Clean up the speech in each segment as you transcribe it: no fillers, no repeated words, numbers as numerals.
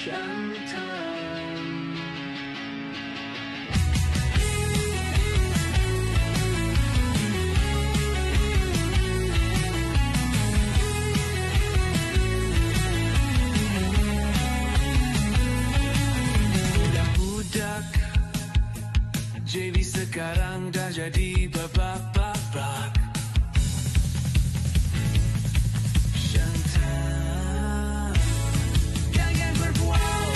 Budak JV sekarang dah jadi babak-babak. Shantan Gang-gang berbual.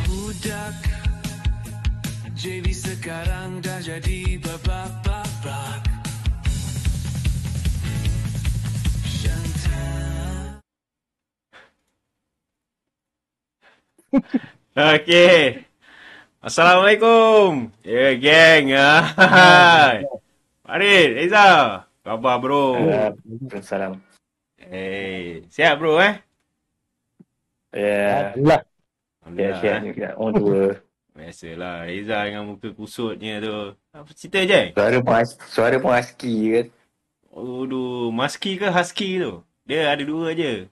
Budak JV sekarang dah jadi babak-babak. Shantan. Okey. Assalamualaikum. Ya, geng. Hai. Farid, Reza. Khabar bro? Waalaikumsalam. Sihat bro Ya, Alhamdulillah. Alhamdulillah. sihat juga. Orang tua. Biasalah, Reza dengan muka kusutnya tu. Apa cerita je? Suara pun husky kan. Aduh, musky ke husky tu? Dia ada dua je.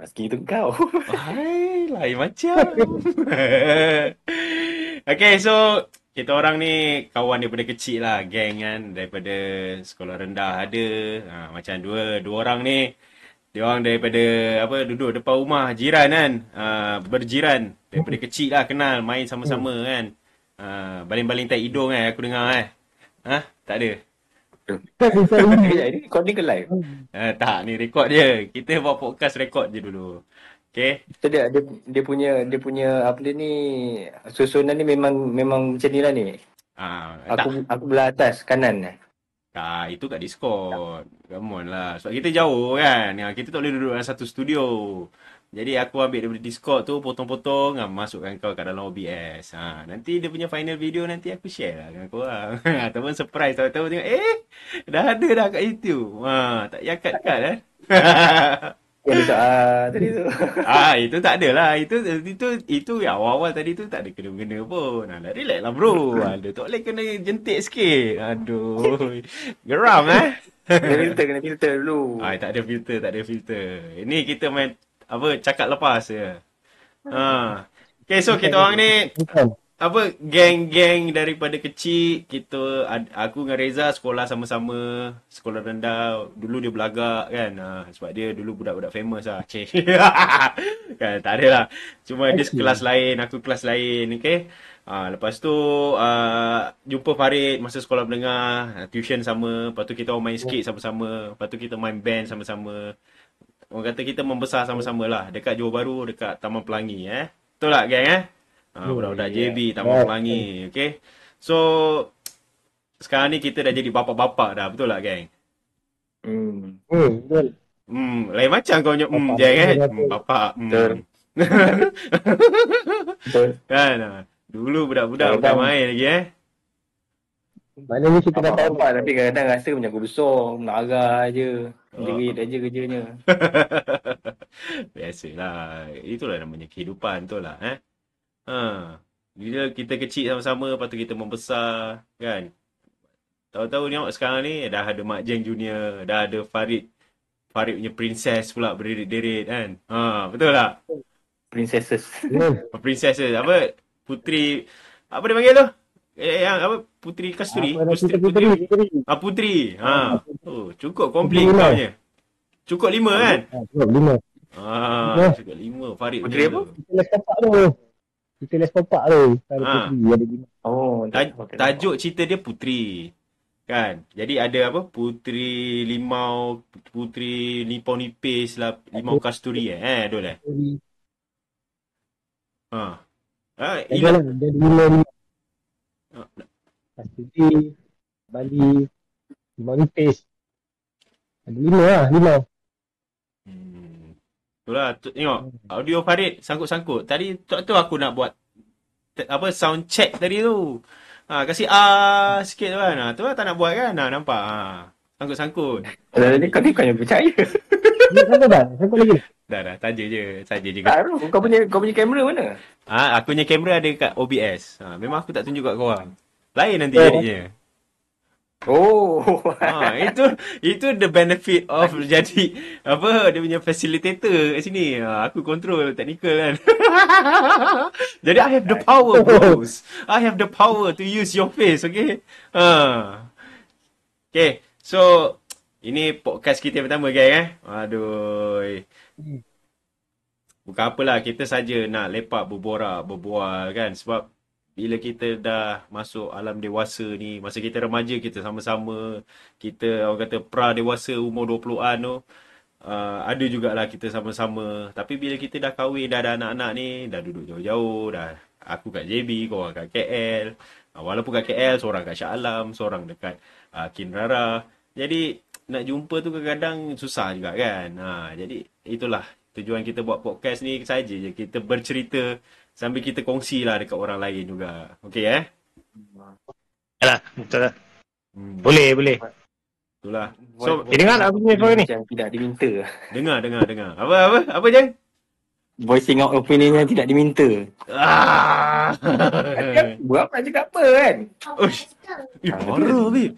Husky tu kau. Hai, lain macam. Okay, so kita orang ni kawan daripada kecil lah, geng kan, daripada sekolah rendah ada. Macam dua orang ni, dia orang daripada apa, duduk depan rumah jiran kan, berjiran daripada kecil lah, kenal, main sama-sama kan. Baling-baling tai hidung aku dengar tak ada. Ini recording ke live? Tak, ni rekod je. Kita buat podcast rekod je dulu. Okay. So dia punya apa dia ni, susunan ni memang macam ni lah ni. Aku belah atas kanan. Itu kat Discord. Come on lah. Sebab kita jauh kan. Kita tak boleh duduk dalam satu studio. Jadi aku ambil daripada Discord tu, potong-potong, masukkan kau kat dalam OBS. Nanti dia punya final video nanti aku share lah dengan korang. Ataupun surprise, tahu-tahu tengok, dah ada dah kat YouTube. Tak payah cut-cut Yang tadi tu. Itu tak ada lah. Itu awal-awal tadi tu tak ada kena-kena pun. Relax lah bro. Tak boleh kena jentik sikit. Aduh. Geram Kena filter dulu. Tak ada filter. Ini kita main cakap lepas je. Okay, so kita orang ni geng-geng daripada kecil. Aku dengan Reza sekolah sama-sama, sekolah rendah. Dulu dia belagak kan, sebab dia dulu budak-budak famous lah. Kan, tak ada lah. Cuma dia kelas lain, aku kelas lain. Okay. Lepas tu jumpa Farid masa sekolah menengah, tuition sama. Lepas tu kita orang main skate sama-sama. Lepas tu kita main band sama-sama. Orang kata kita membesar sama-sama lah. Dekat Johor Bahru, dekat Taman Pelangi. Betul tak geng budak-budak JB, Taman Pelangi. Okay. So sekarang ni kita dah jadi bapak-bapak dah. Betul tak geng? Betul. Lain macam kau nyok je bapak. Betul. Betul. Kan? Dulu budak-budak bukan main lagi Maknanya kita dah tahu. Bapak tapi kadang-kadang rasa macam aku besar, menarah je. Jerit aja kerjanya. Biasalah. Itulah namanya kehidupan tu lah. Bila kita kecil sama-sama, lepas tu kita membesar kan. Tahu-tahu ni sekarang ni dah ada Mak Jeng Junior, dah ada Farid punya princess pula berderet-deret kan. Betul tak? Princesses. Princesses apa? Putri apa dia panggil tu? Yang apa? Putri Kasturi. Putri. Cukup komplit kau punya. Cukup 5 kan? Cukup 5. Cukup 5 Farid. Putri apa? Kita les popak tu. Tajuk cerita dia Putri. Kan? Jadi ada apa? Putri Limau Nipis lah, Limau Kasturi Dol Dia 5. Jadi Bali, Boniface. Ada 5 lah, 5. Itulah, tengok. Audio Farid sangkut-sangkut. Tadi tu aku nak buat sound check tadi tu. Kasih sikit tu kan. Tu lah tak nak buat kan. Nampak. Sangkut-sangkut. Tadi kau ni kau yang percaya. Sangkut dah? Sangkut lagi? Dah. Saja je. Kau punya kamera mana? Aku punya kamera ada kat OBS. Memang aku tak tunjuk kat korang. Lain nanti jadinya. Oh. Itu the benefit of jadi dia punya facilitator kat sini. Aku control technical kan. Jadi I have the power, bros. I have the power to use your face, okay? Okay, so ini podcast kita yang pertama, guys. Aduh. Bukan apalah, kita saja nak lepak berbual kan, sebab bila kita dah masuk alam dewasa ni, masa kita remaja kita sama-sama, kita orang kata pra-dewasa umur 20-an tu, ada jugalah kita sama-sama. Tapi bila kita dah kahwin, dah ada anak-anak ni, dah duduk jauh-jauh, dah aku kat JB, korang kat KL. Walaupun kat KL, seorang kat Shah Alam, seorang dekat Kinrara. Jadi nak jumpa tu kadang-kadang susah juga kan. Jadi itulah tujuan kita buat podcast ni saja je, kita bercerita sambil kita kongsi lah dekat orang lain juga. Okey Yalah, betul lah. Boleh. Itulah. So, dengar tak punya suara ni? Yang tidak diminta. Dengar. Apa Jang? Voicing out opinion yang tidak diminta. Buat nak cakap apa kan? Marah, Bib.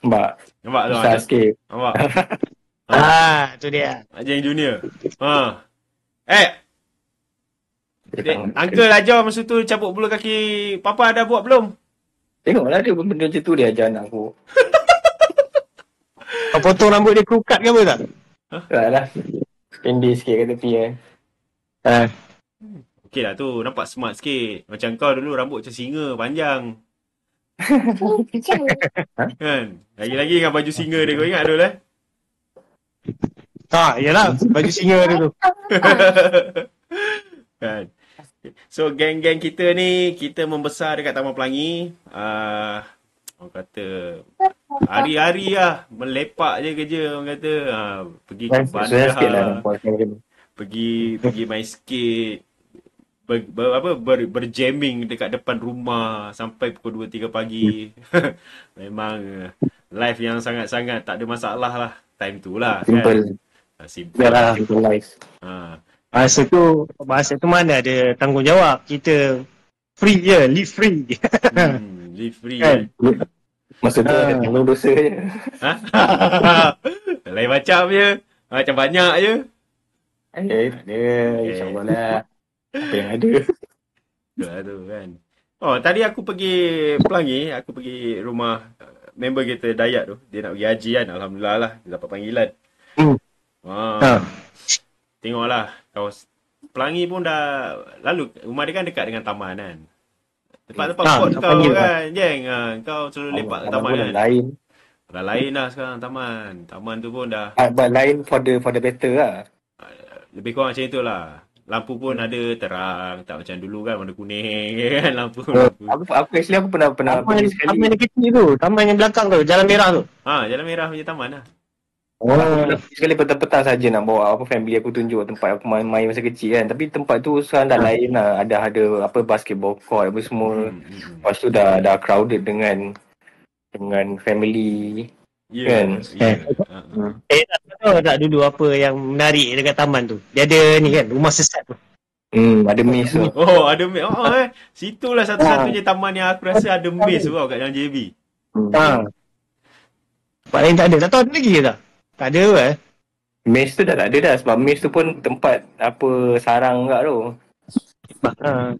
Nampak tu. Susah sikit. Nampak? Tu dia. Jang Junior. Uncle ajar masa tu cabut bulu kaki Papa dah buat belum? Tengoklah dia benda macam tu dia ajar anak aku. Kau potong rambut dia kerukat ke apa tak? Tak lah. Pendek sikit kat tepi Okey lah tu, nampak smart sikit. Macam kau dulu rambut macam singa, panjang. Kan? Lagi-lagi dengan baju singa dia, kau ingat dulu Yalah, baju singa dia tu. Kan? So geng-geng kita ni, kita membesar dekat Taman Pelangi. Orang kata hari-hari lah melepak je kerja, orang kata pergi ke bandar, pergi main skate, berjamming dekat depan rumah sampai pukul 2-3 pagi. Memang life yang sangat-sangat tak ada masalah lah time tu lah. Simple. Kan? Simple lah. Simple life. Masa tu mana ada tanggungjawab. Kita free je, live free. Live free kan? Masa tu ada tanggung dosa je. Lain macam je. Macam banyak je. Tak ada. InsyaAllah lah. Apa yang ada. Itulah tu kan. Tadi aku pergi Pelangi. Aku pergi rumah member kita Dayak tu. Dia nak pergi haji kan. Alhamdulillah lah. Dia dapat panggilan. Tengoklah. Pelangi pun dah lalu. Rumah dia kan dekat dengan taman kan. Tempat-tempat spot kau kan, Jeng. Kau selalu lepak kat taman kan. Dah lain lah sekarang taman. Taman tu pun dah lain for the better lah. Lebih kurang macam itulah. Lampu pun ada terang, tak macam dulu kan warna kuning kan lampu. Aku pernah pergi sekali. Taman yang kecil tu, taman yang belakang tu, Jalan Merah tu. Jalan Merah punya taman lah. Sekali petang-petang saja nak bawa family aku tunjuk tempat aku main masa kecil kan. Tapi tempat tu sekarang dah lain lah. Ada basketball court apa semua. Lepas tu dah crowded dengan family. Kan? Tak dulu apa yang menarik dekat taman tu. Dia ada ni kan, rumah sesat tu. Ada maze tu. Ada maze. Situlah satu-satunya taman yang aku rasa ada maze tu kat dalam JB. Tempat lain tak ada. Tak tahu ada lagi ke tak? Tak ada ke? Maze tu dah tak ada dah. Sebab maze tu pun tempat sarang kat tu.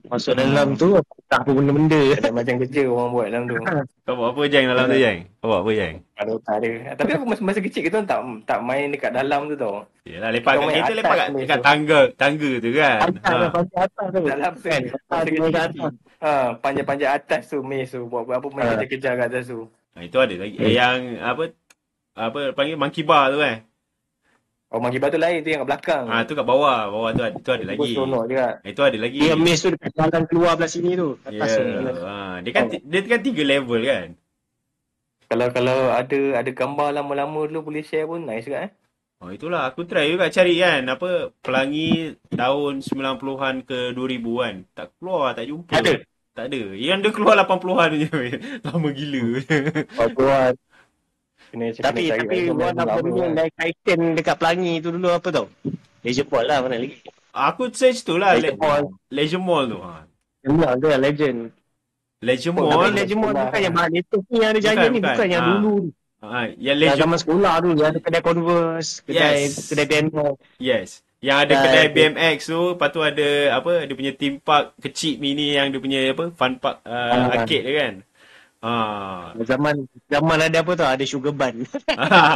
Masuk dalam tu tak apa benda-benda. Ada macam kerja orang buat dalam tu. Kau buat apa Jeng dalam tu Jeng? Kau buat apa Jeng? Tak ada. Tapi aku masa kecil kita tak main dekat dalam tu tau. Yalah lepak kita lepak kat tangga tu kan. Atas tu. Dalam tu kan. Panjang-panjang atas tu maze tu. Buat apa main kejar-kejar kat atas tu. Itu ada lagi. Yang apa panggil monkey bar tu kan. Rumah kipas tu lain, tu yang kat belakang. Tu kat bawah. Bawah tu ada Pun lagi. seronok juga. Itu ada lagi. Dia maze tu dekat jalan keluar belah sini tu. Ya. Atas tu. Dia kan 3 level kan. Kalau ada gambar lama-lama dulu boleh share pun nice juga Itulah aku try juga cari kan apa pelangi tahun 90-an ke 2000-an. Tak keluar, tak jumpa. Tak ada. Yang dia keluar 80-an je. Lama gila. Bagus. Tapi one of the main like icon dekat Pelangi tu dulu apa tau? Leisure Mall lah, mana lagi? Aku search tu lah. Leisure Mall. Leisure Mall tu. Memang tu lah legend. Leisure Tapi Mall. Leisure Mall bukan yang latest ni yang ada jaya ni, bukan yang dulu. Yang Yang Leisure zaman sekolah tu, yang ada kedai Converse, kedai BMX. Yes. Yang ada kedai BMX tu, lepas tu ada apa, dia punya theme park kecil mini yang dia punya apa, fun park arcade dia kan. Zaman ada apa tau, ada Sugar Bun.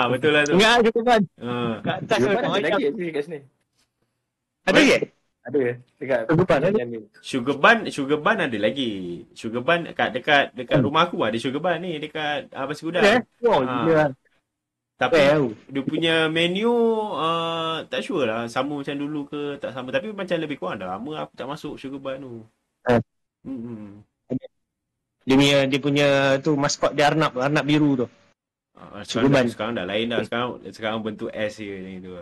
Betul lah tu. Ingat Sugar Bun? Kat atas tu. Ada lagi kat sini. Ada ke? Ada dekat Sugar Bun ada lagi. Sugar Bun dekat rumah aku ada Sugar Bun ni dekat Pasir Gudang. Gila. Tapi dia punya menu tak sure lah sama macam dulu ke tak sama, tapi macam lebih kurang dah lama aku tak masuk Sugar Bun tu. Dia punya tu maskot dia Arnab biru tu. Sekarang dah lain dah. Sekarang bentuk S je macam tu.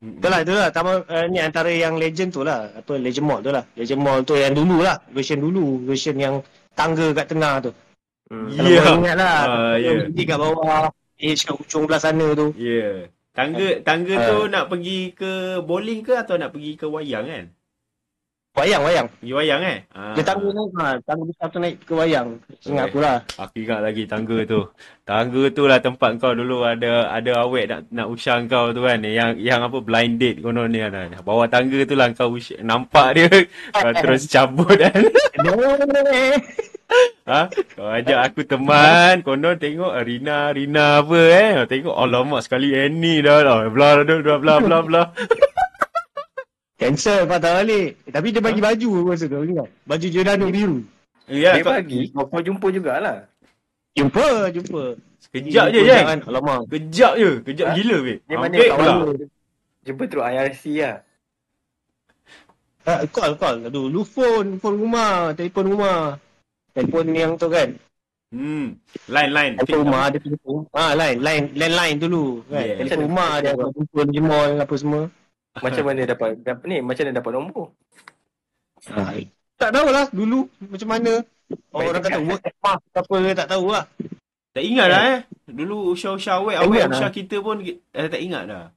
Itulah. Ni antara yang legend tu lah. Apa Legend Mall tu lah. Legend Mall tu yang dulu lah. Version yang tangga kat tengah tu. Kalau kau ingat lah. Pergi kat bawah. Kat ujung belah sana tu. Ya. Tangga tu nak pergi ke bowling ke atau nak pergi ke wayang kan? Wayang. Pergi wayang Dia tangga naik. Tangga besar tu naik ke wayang. Ingat aku lah. Aku ingat lagi tangga tu. Tangga tu lah tempat kau dulu ada awet nak usang kau tu kan. Yang apa blind date konon ni kan. Bawah tangga tu lah kau nampak dia. Kau terus cabut kan. Kau ajak aku teman. Konon tengok Rina apa Tengok alamak sekali Annie dah. Blah. Cancel patah balik. Tapi dia bagi baju masa tu ingat. Baju Giordano biru. Ya, dia bagi. Kau jumpa jugalah. Jumpa. Sekejap je je. Alamak. Kejap gila weh. Dia mana kat mana? Jumpa terus IRC lah. Call. Dulu phone rumah, telefon rumah. Telefon yang tu kan. Line. Telefon rumah ada telefon. Line dulu kan. Yeah. Telefon rumah ada telefon di mall apa semua. Macam mana dapat nombor? Tak tahulah dulu macam mana. Orang kata work mask apa tak tahulah. Tak ingat lah Dulu usia-usia awet usia kita pun tak ingat dah.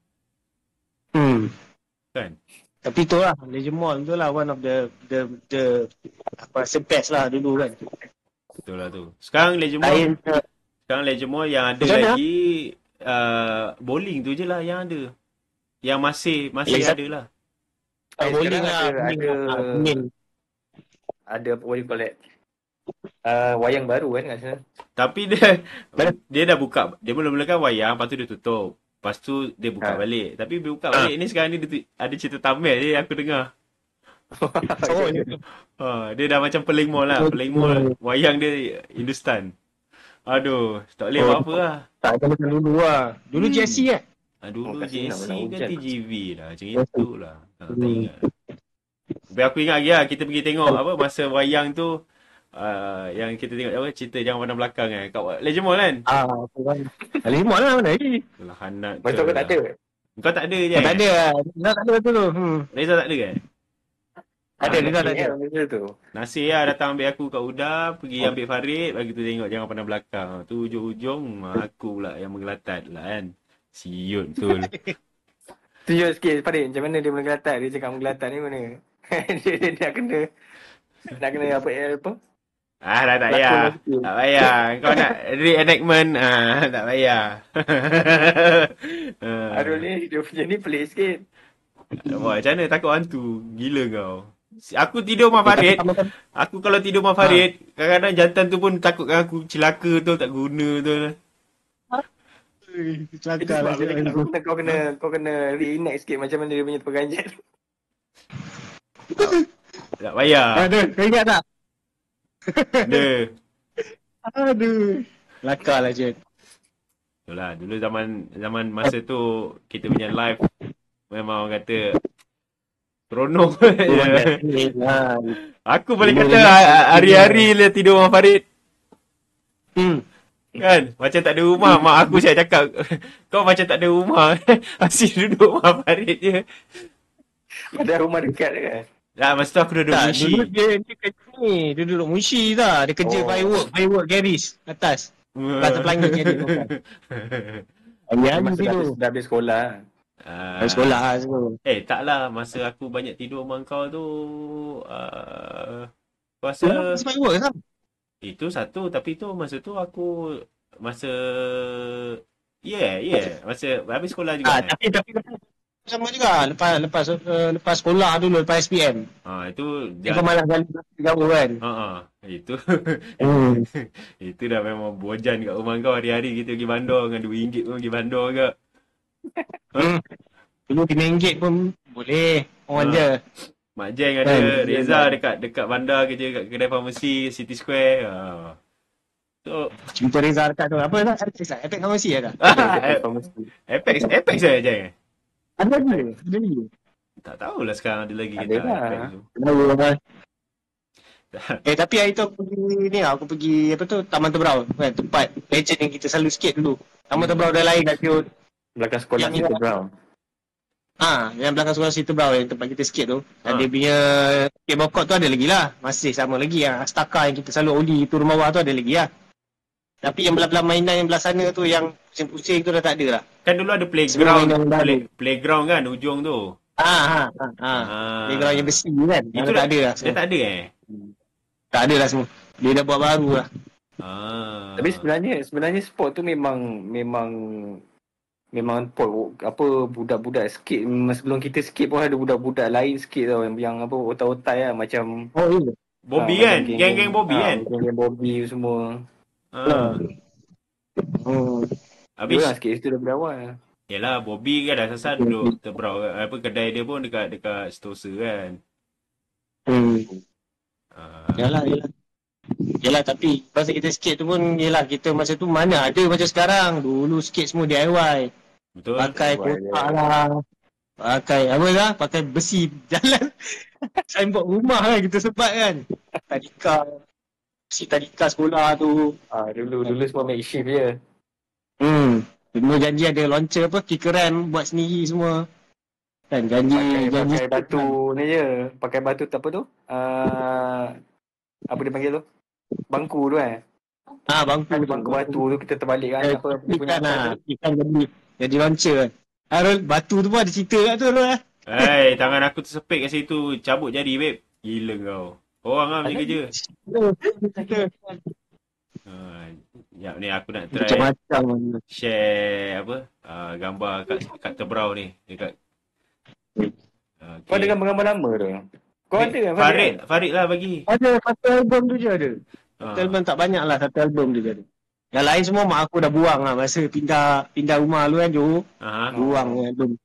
Kan? Tapi tu lah Legend Mall tu lah one of the apa best lah dulu kan. Betul lah tu. Sekarang Legend Mall yang ada lagi bowling tu je lah yang ada. Yang masih ada lah. Bowling lah. Ada what you call it? Wayang baru kan kat sana. Tapi dia dah buka. Dia mula-mula kan wayang, lepas tu dia tutup. Lepas tu dia buka balik. Tapi dia buka balik ni sekarang ni dia ada cerita Tamil je aku dengar. Dia dah macam Peling Mall lah. Peling Mall wayang dia Hindustan. Aduh, tak boleh apa lah. Tak macam dulu lah. Dulu JC kan? Dulu JC ke TGV lah. Macam itu lah. Tak ingat. Tapi aku ingat lagi lah. Kita pergi tengok apa masa wayang tu. Yang kita tengok apa cerita Jangan Pandang Belakang kan. Kat Legend Mall kan? Legend Mall lah mana lagi? Lah Hanat ke. Betul kau tak ada? Kau tak ada je? Tak ada lah. Reza tak ada betul tu. Reza tak ada kan? Ada, Reza tak ada. Nasir lah datang ambil aku kat Uda. Pergi ambil Farid. Bagi tu tengok Jangan Pandang Belakang. Tu ujung-ujung aku pula yang menggelatat lah kan. Siut betul. Tunjuk sikit Farid macam mana dia menggelatat. Dia cakap menggelatat ni mana? dia nak kena apa? Dah tak payah. Tak payah. Kau nak reenactment. Tak payah. Aduh ni dia punya ni pelik sikit. Wah, macam mana takut hantu? Gila kau. Aku tidur sama Farid. Aku kalau tidur sama Farid, kadang-kadang jantan tu pun takutkan aku celaka tu, tak guna tu. Celaka lah. Kau kena reenact sikit macam mana dia punya perganjian. Tak payah. Kau ingat tak? Ada. Aduh. Lakar lah je. Itulah, dulu zaman masa tu kita punya live memang orang kata seronok. Aku boleh kata hari-hari dia tidur dengan Farid. Kan? Macam tak ada rumah. Mak aku siap cakap, kau macam tak ada rumah. Asyik duduk dengan Farid je. Ada rumah dekat kan? Lah, masa tu aku duduk Tak, Mushi. dulu dia kerja ni. Dia duduk Mushi lah. Dia kerja firework garage atas. Kata pelangi dia makan. Hari-hari Masa tidur. dah habis sekolah. Sekolah lah semua. Taklah. Masa aku banyak tidur dengan kau tu, aku rasa Masa firework kan? itu satu. Tapi tu masa tu aku masa masa habis sekolah juga. Tapi sama juga lepas sekolah dulu, lepas SPM. Itu Dia kau malas jalan jauh kan. itu itu dah memang bojan kat rumah kau. Hari-hari kita pergi bandar dengan RM2 pun pergi bandar ke. Dulu RM5 pun boleh. Orang je. Mak Jeng ada, Reza dekat bandar kerja kat kedai farmasi City Square. So Cerita Reza dekat tu. Apa tak? Epic Pharmacy ada? Apex saya Jeng. Ada lagi. Tak tahulah sekarang ada lagi Ada kita lah. Apex tu. Tapi hari tu aku pergi apa tu, Taman Tebrau kan, tempat legend yang kita selalu skate dulu. Taman Tebrau dah lain kat situ. Belakang sekolah Yang kita ni- Brown. Yang belakang sekolah situ Tebrau yang tempat kita skate tu. Dan dia punya skateboard court tu ada lagi lah. Masih sama lagi yang Astaka yang kita selalu oli tu, rumah bawah tu ada lagi lah. Tapi yang belah-belah mainan yang belah sana tu yang pusing-pusing tu dah tak ada lah. Kan dulu ada playground kan ujung tu. Playground yang besi kan. Itu tak ada lah. Dia tak ada Tak ada lah semua. Dia dah buat baru lah. Tapi sebenarnya sport tu memang apa budak-budak skate sebelum kita skate pun ada budak-budak lain skate tau yang apa otai-otai lah macam iya. Bobby kan? Geng-geng Bobby kan? Geng-geng Bobby semua. Habis Dia skate situ daripada awal. yalah, Bobby kan asal duduk Tebrau apa kedai dia pun dekat Sentosa kan. Yalah tapi pasal kita skate tu pun yalah kita masa tu mana ada macam sekarang. Dulu skate semua DIY. Betul? Pakai kotak lah. Pakai apa lah? Pakai besi jalan. Signboard rumah kan kita sebat kan. Tadika. Si tadika sekolah tu. Dulu semua makeshift je. Semua janji ada launcher apa, kicker ram buat sendiri semua. Kan janji Pakai batu ni je. Pakai batu apa tu? Apa dia panggil tu? Bangku tu bangku batu tu kita terbalik kan apa dia punya ikan lah. Ikan jadi launcher kan. Batu tu pun ada cerita kat tu lah. Tangan aku tersepit kat situ. Cabut jadi, babe. Gila kau. Orang lah punya kerja. Sekejap ni aku nak try Macam-macam. share apa gambar kat Tebrau ni dekat Kau ada gambar-gambar lama tu? Kau ada kan Farid lah bagi. Ada satu album tu je ada. Ah. Satu album tak banyak lah, satu album tu je ada. Yang lain semua mak aku dah buang lah masa pindah rumah lu kan Johor. Buang album.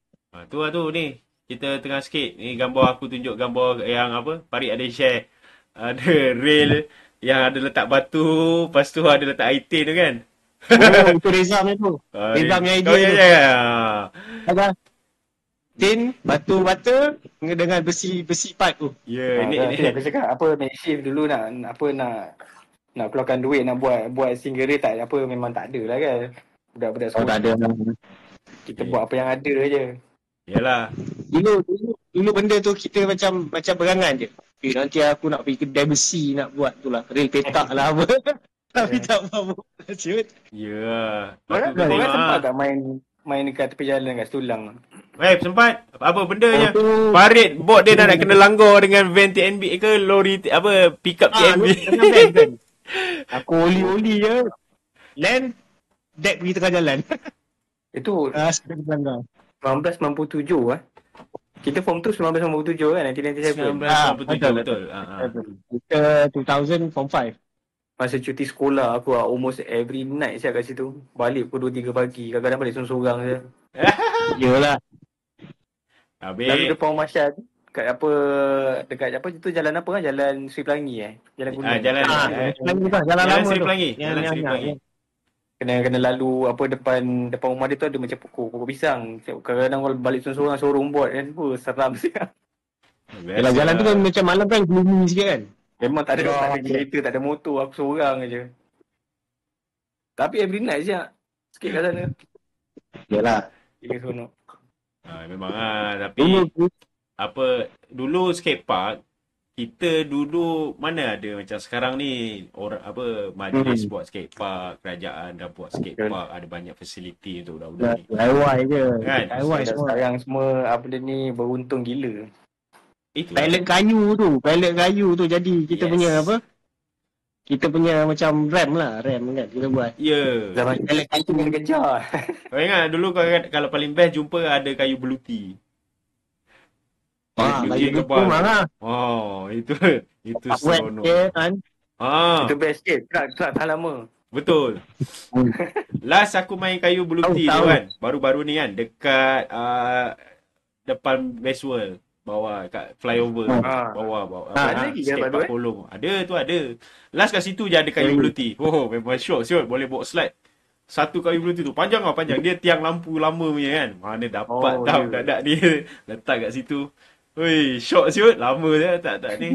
Tu lah tu ni. Kita tengah skate. Ni gambar aku tunjuk gambar yang apa? Farid ada share. Ada rail yang ada letak batu, lepas tu ada letak aitin tu kan. Itu Reza punya tu. Reza punya idea tu. Apa? Tin, batu bata dengan besi pipe tu. Ini aku cakap apa makeshift dulu nak keluarkan duit nak buat single rail tak apa memang tak ada lah kan. Budak-budak sekolah. Tak ada. Kita buat apa yang ada je. Yalah. Dulu benda tu kita macam berangan je. Nanti aku nak pergi kedai besi nak buat tu lah. Rel petak lah apa. Tapi tak apa-apa. Ya. Korang sempat tak main dekat tepi jalan kat Setulang? Sempat. Apa benda je. Farid bot dia nak kena langgar dengan van TNB ke lori apa pickup TNB. Kan? Aku oli-oli je. Land deck pergi tengah jalan. Itu Sudah berlanggar. 1997 Kita form tu 1997 kan 1997. Betul. Kita 2000 form 5. Masa cuti sekolah aku almost every night saya kat situ. Balik pukul 2-3 pagi. Kadang-kadang balik sorang-sorang je. Yalah. Habis Lalu depan rumah Syah tu dekat apa tu jalan apa kan? Jalan Sri Pelangi Jalan Gunung. jalan Jalan lama. Sri tu. Pelangi. Yang Jalan Sri anak, Pelangi. kena lalu apa depan rumah dia tu ada macam pokok pisang. Kadang-kadang kalau balik seorang-seorang suruh buat kan, seram siap. Yalah, jalan tu kan macam malam kan gloomy sikit kan. Memang tak ada kereta, tak ada motor, aku seorang aja. Tapi every night siap. Sikit kat sana. Yalah. Kita seronok. Memang tapi dulu skate park kita dulu mana ada macam sekarang ni orang majlis buat skate park, kerajaan dah buat skate park, ada banyak fasiliti untuk budak-budak ni. DIY je. Kan? DIY semua. Sekarang semua apa dia ni beruntung gila. Pallet kayu tu jadi kita punya apa? Kita punya macam RAM kan kita buat. Ya. Zaman pallet kayu kena kejar. Kau ingat dulu kalau paling best jumpa ada kayu beluti. Kayu beluti mana? Oh, itu seronok. Kan? Itu best sikit. Kerak tahan lama. Betul. Last aku main kayu beluti tu kan. Baru-baru ni kan dekat depan Best World. Bawah kat flyover bawah ada lagi kan Park Kolong. Ada. Last kat situ je ada kayu beluti. Memang syok siot boleh bawa slide. Satu kayu beluti tu panjang. Dia tiang lampu lama punya kan. Mana dapat budak-budak dia letak kat situ. Oi, syok siot lama dia tak ni.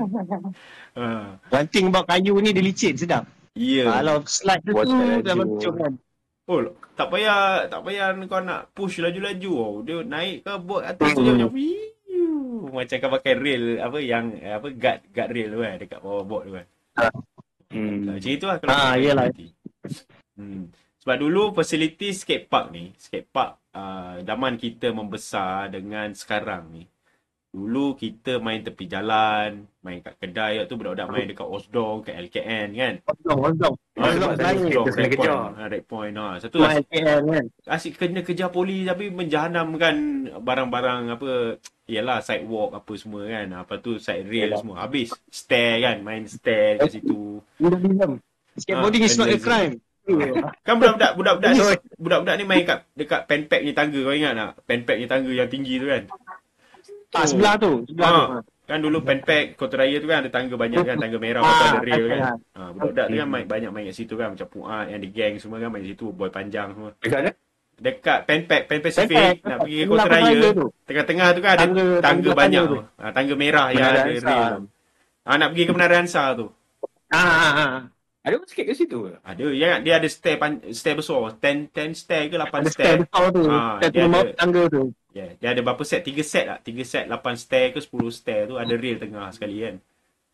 One thing about kayu ni dia licin sedap. Ya. Kalau slide tu dah macam kan. Tak payah kau nak push laju-laju. Dia naik ke buat atas tu macam macam kau pakai rail guard rail tu kan dekat bawah board tu kan. Macam itu lah kalau yalah. Sebab dulu fasiliti skate park zaman kita membesar dengan sekarang ni. Dulu kita main tepi jalan, main kat kedai tu budak-budak main dekat Osdong, kat LKN kan. Osdong. Red Point. Satu LKN kan. Asyik kena kejar poli tapi menjahannamkan barang-barang ialah sidewalk apa semua kan. Apa tu side rail semua. Habis stair kan, main stair kat situ. Skateboarding is not a crime. Kan budak-budak ni main dekat penpack ni tangga, kau ingat tak? Penpack ni tangga yang tinggi tu kan. Sebelah tu. Kan dulu penpack Kota Raya tu kan ada tangga banyak kan, tangga merah lepas ada rail kan. Budak-budak tu kan banyak main kat situ kan, macam Puat yang ada gang semua kan main situ, boy panjang semua. Dekat Pan Pacific nak pergi ke Kota Raya, tengah-tengah tu kan ada tangga banyak tu. Tangga merah yang ada rail. Nak pergi ke Menara Ansar tu. Ada pun sikit ke situ? Ada. Dia ada stair besar. 10 stair ke 8 ada stair. Besar tu. Dia ada tangga tu. Dia ada berapa set? 3 set lah. 3 set 8 stair ke 10 stair tu ada rail tengah sekali kan.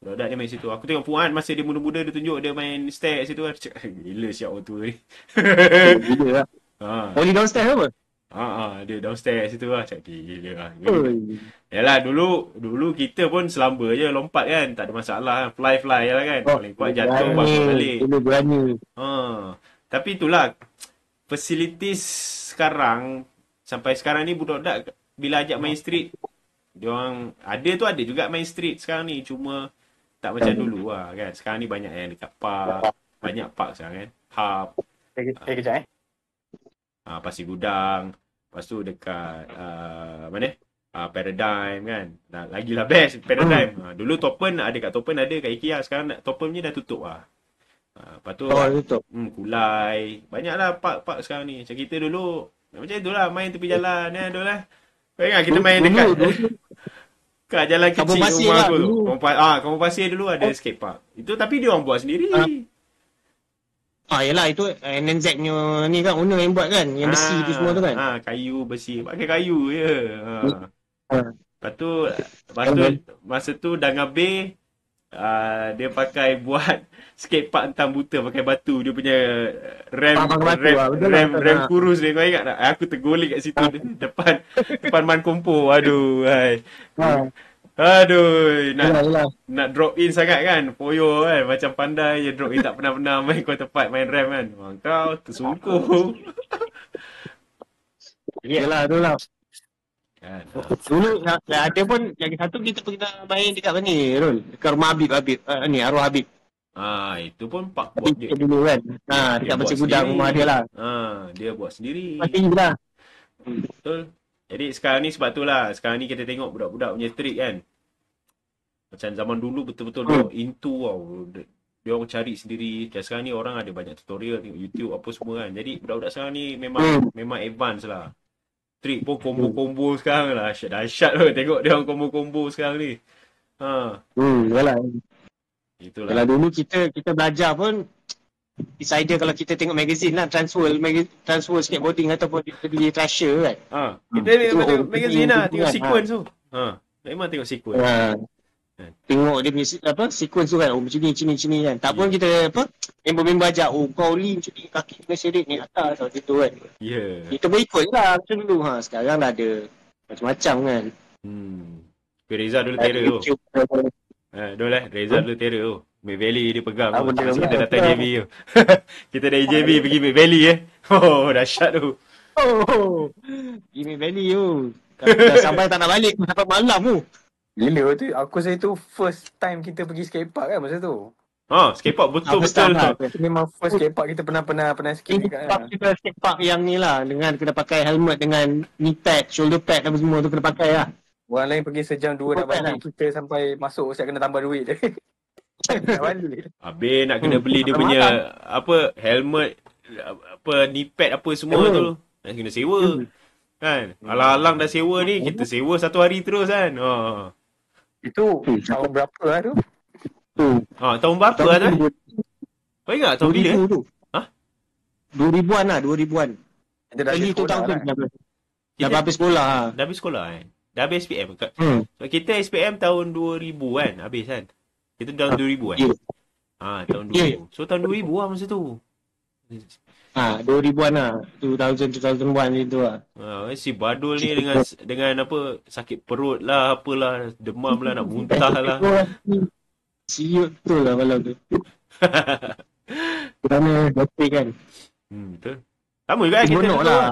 Budak-budak dia main situ. Aku tengok Fuad masa dia muda-muda dia tunjuk dia main stair kat situ kan. Gila siap waktu ni. Gila lah. Dia downstairs apa? Dia downstairs situ lah. Cak gila lah. Yalah dulu kita pun selamba je lompat kan. Tak ada masalah kan. Fly je lah kan. Paling kuat jatuh balik balik. Dia berani. Tapi itulah. Facilities sekarang. Sampai sekarang ni budak-budak bila ajak main street. Diorang ada juga main street sekarang ni. Cuma tak macam dulu lah kan. Sekarang ni banyak yang dekat park. Banyak park sekarang kan. Hub. Kejap Pasir Gudang. Lepas tu dekat mana? Paradigm kan. Lagilah best Paradigm. Dulu Topen ada kat Topen, ada kat IKEA. Sekarang Topen punya dah tutup lah. Lepas tu tutup. Kulai. Banyaklah park sekarang ni. Macam kita dulu macam itulah main tepi jalan dulu lah. Kau ingat kita main dekat kat jalan kecil rumah aku tu. Kampung Pasir dulu ada skate park. Itu tapi dia orang buat sendiri. Yelah itu NNZ punya ni kan owner yang buat kan, yang besi tu semua tu kan. Kayu besi, pakai kayu je. Lepas tu masa tu Dangan Bay dia pakai buat skate park entang buta pakai batu. Dia punya rem kurus dia, kau ingat tak? Aku tergolek kat situ depan Man Kompo. Aduh. Nak drop in sangat kan. Poyo kan. Macam pandai je drop in. Tak pernah main kau tempat main rem kan. Kau tersungkuh. Yalah tu lah. Dulu ada pun lagi satu kita main dekat mana ni Rul? Dekat rumah Habib. Arwah Habib. Itu pun pak buat dia. Dulu kan. Dekat Pasir Gudang rumah dia lah. Dia buat sendiri. Pasti lah. Betul. Jadi sekarang ni sebab tu lah. Sekarang ni kita tengok budak-budak punya trik kan. Macam zaman dulu betul-betul dia into dia orang cari sendiri. Dan sekarang ni orang ada banyak tutorial tengok YouTube apa semua kan. Jadi budak-budak sekarang ni memang advance lah. Trik pun combo-combo sekarang lah. Dahsyat lah tengok dia orang combo-combo sekarang ni. Yalah. Itulah. Kalau dulu kita belajar pun decided kalau kita tengok magazine lah, transworld skateboarding ataupun kita beli Thrasher kan. Kita tengok magazine lah, tengok sequence tu. Memang tengok sequence. Tengok dia punya sequence tu kan. Macam ni kan. Tak pun kita member-member ajak, kau Lee macam ni, kaki kena seret ni atas macam tu kan. Kita berikut je lah macam dulu. Sekarang dah ada macam-macam kan. Reza dulu terror tu. Reza dulu terror tu. Mid Valley dia pegang tu. Masa kita datang JB tu. Kita dari JB pergi Mid Valley dahsyat tu. Pergi Mid Valley tu. Dah sampai tak nak balik sampai malam tu. Gila tu. Aku rasa itu first time kita pergi skatepark kan masa tu. Skatepark betul. Itu memang first skatepark kita pernah skate kan. Kita skatepark yang ni lah. Dengan kena pakai helmet dengan knee pad, shoulder pad apa semua tu kena pakai lah. Orang lain pergi sejam 2 nak balik. Kita sampai masuk siap kena tambah duit je. Habis nak kena beli dia punya helmet, knee pad apa semua tu. Nak kena sewa. Kan? Alang-alang dah sewa ni, kita sewa satu hari terus kan. Itu tahun berapa lah tu? Tahun berapa lah tu? Kau ingat tahun bila? 2000-an lah, 2000-an. Early 2000 dah habis sekolah. Dah habis sekolah kan? Dah habis SPM. So, kita SPM tahun 2000 kan? Habis kan? Kita tahun 2000 kan? Tahun 2000. So tahun 2000 lah masa tu. 2000-an lah. 2001 gitu lah. Si Badul ni dengan apa, sakit perut lah, apalah, demam lah, nak muntah lah. Siut tu lah malam tu. Kerana doktor kan. Betul. Sama juga kan kita Bonok lah.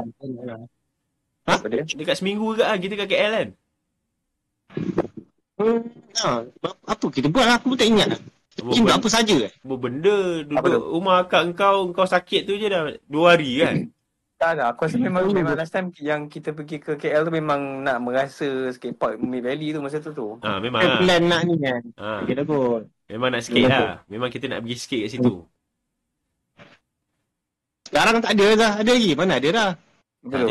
Dekat seminggu juga kan kita kat KL kan? Apa kita buat lah, aku pun tak ingat lah. Kita buat apa saja kan? Benda duduk rumah akak kau sakit tu je dah 2 hari kan? Tak, aku rasa memang last time yang kita pergi ke KL tu memang nak merasa skatepark Mid Valley tu masa tu. Memang lah. Plan nak ni kan. Kita pun. Memang nak skate lah. Memang kita nak pergi skate kat situ. Sekarang tak ada dah. Ada lagi? Mana ada dah?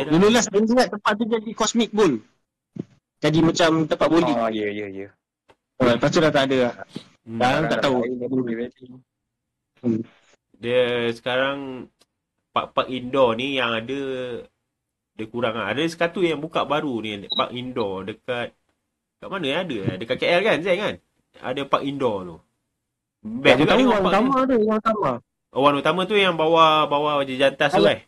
Dulu last time ingat tempat tu jadi Cosmic Bowl. Jadi macam tempat bowling. Ya. Lepas tu dah tak ada lah. Sekarang tak tahu. Dia sekarang park indoor ni yang ada dia kurang lah. Ada sekatu yang buka baru ni, park indoor dekat mana ada? Dekat KL kan, Zain kan? Ada park indoor tu. Best juga ni orang utama tu, orang utama. Orang utama tu yang bawah jantas tu kan?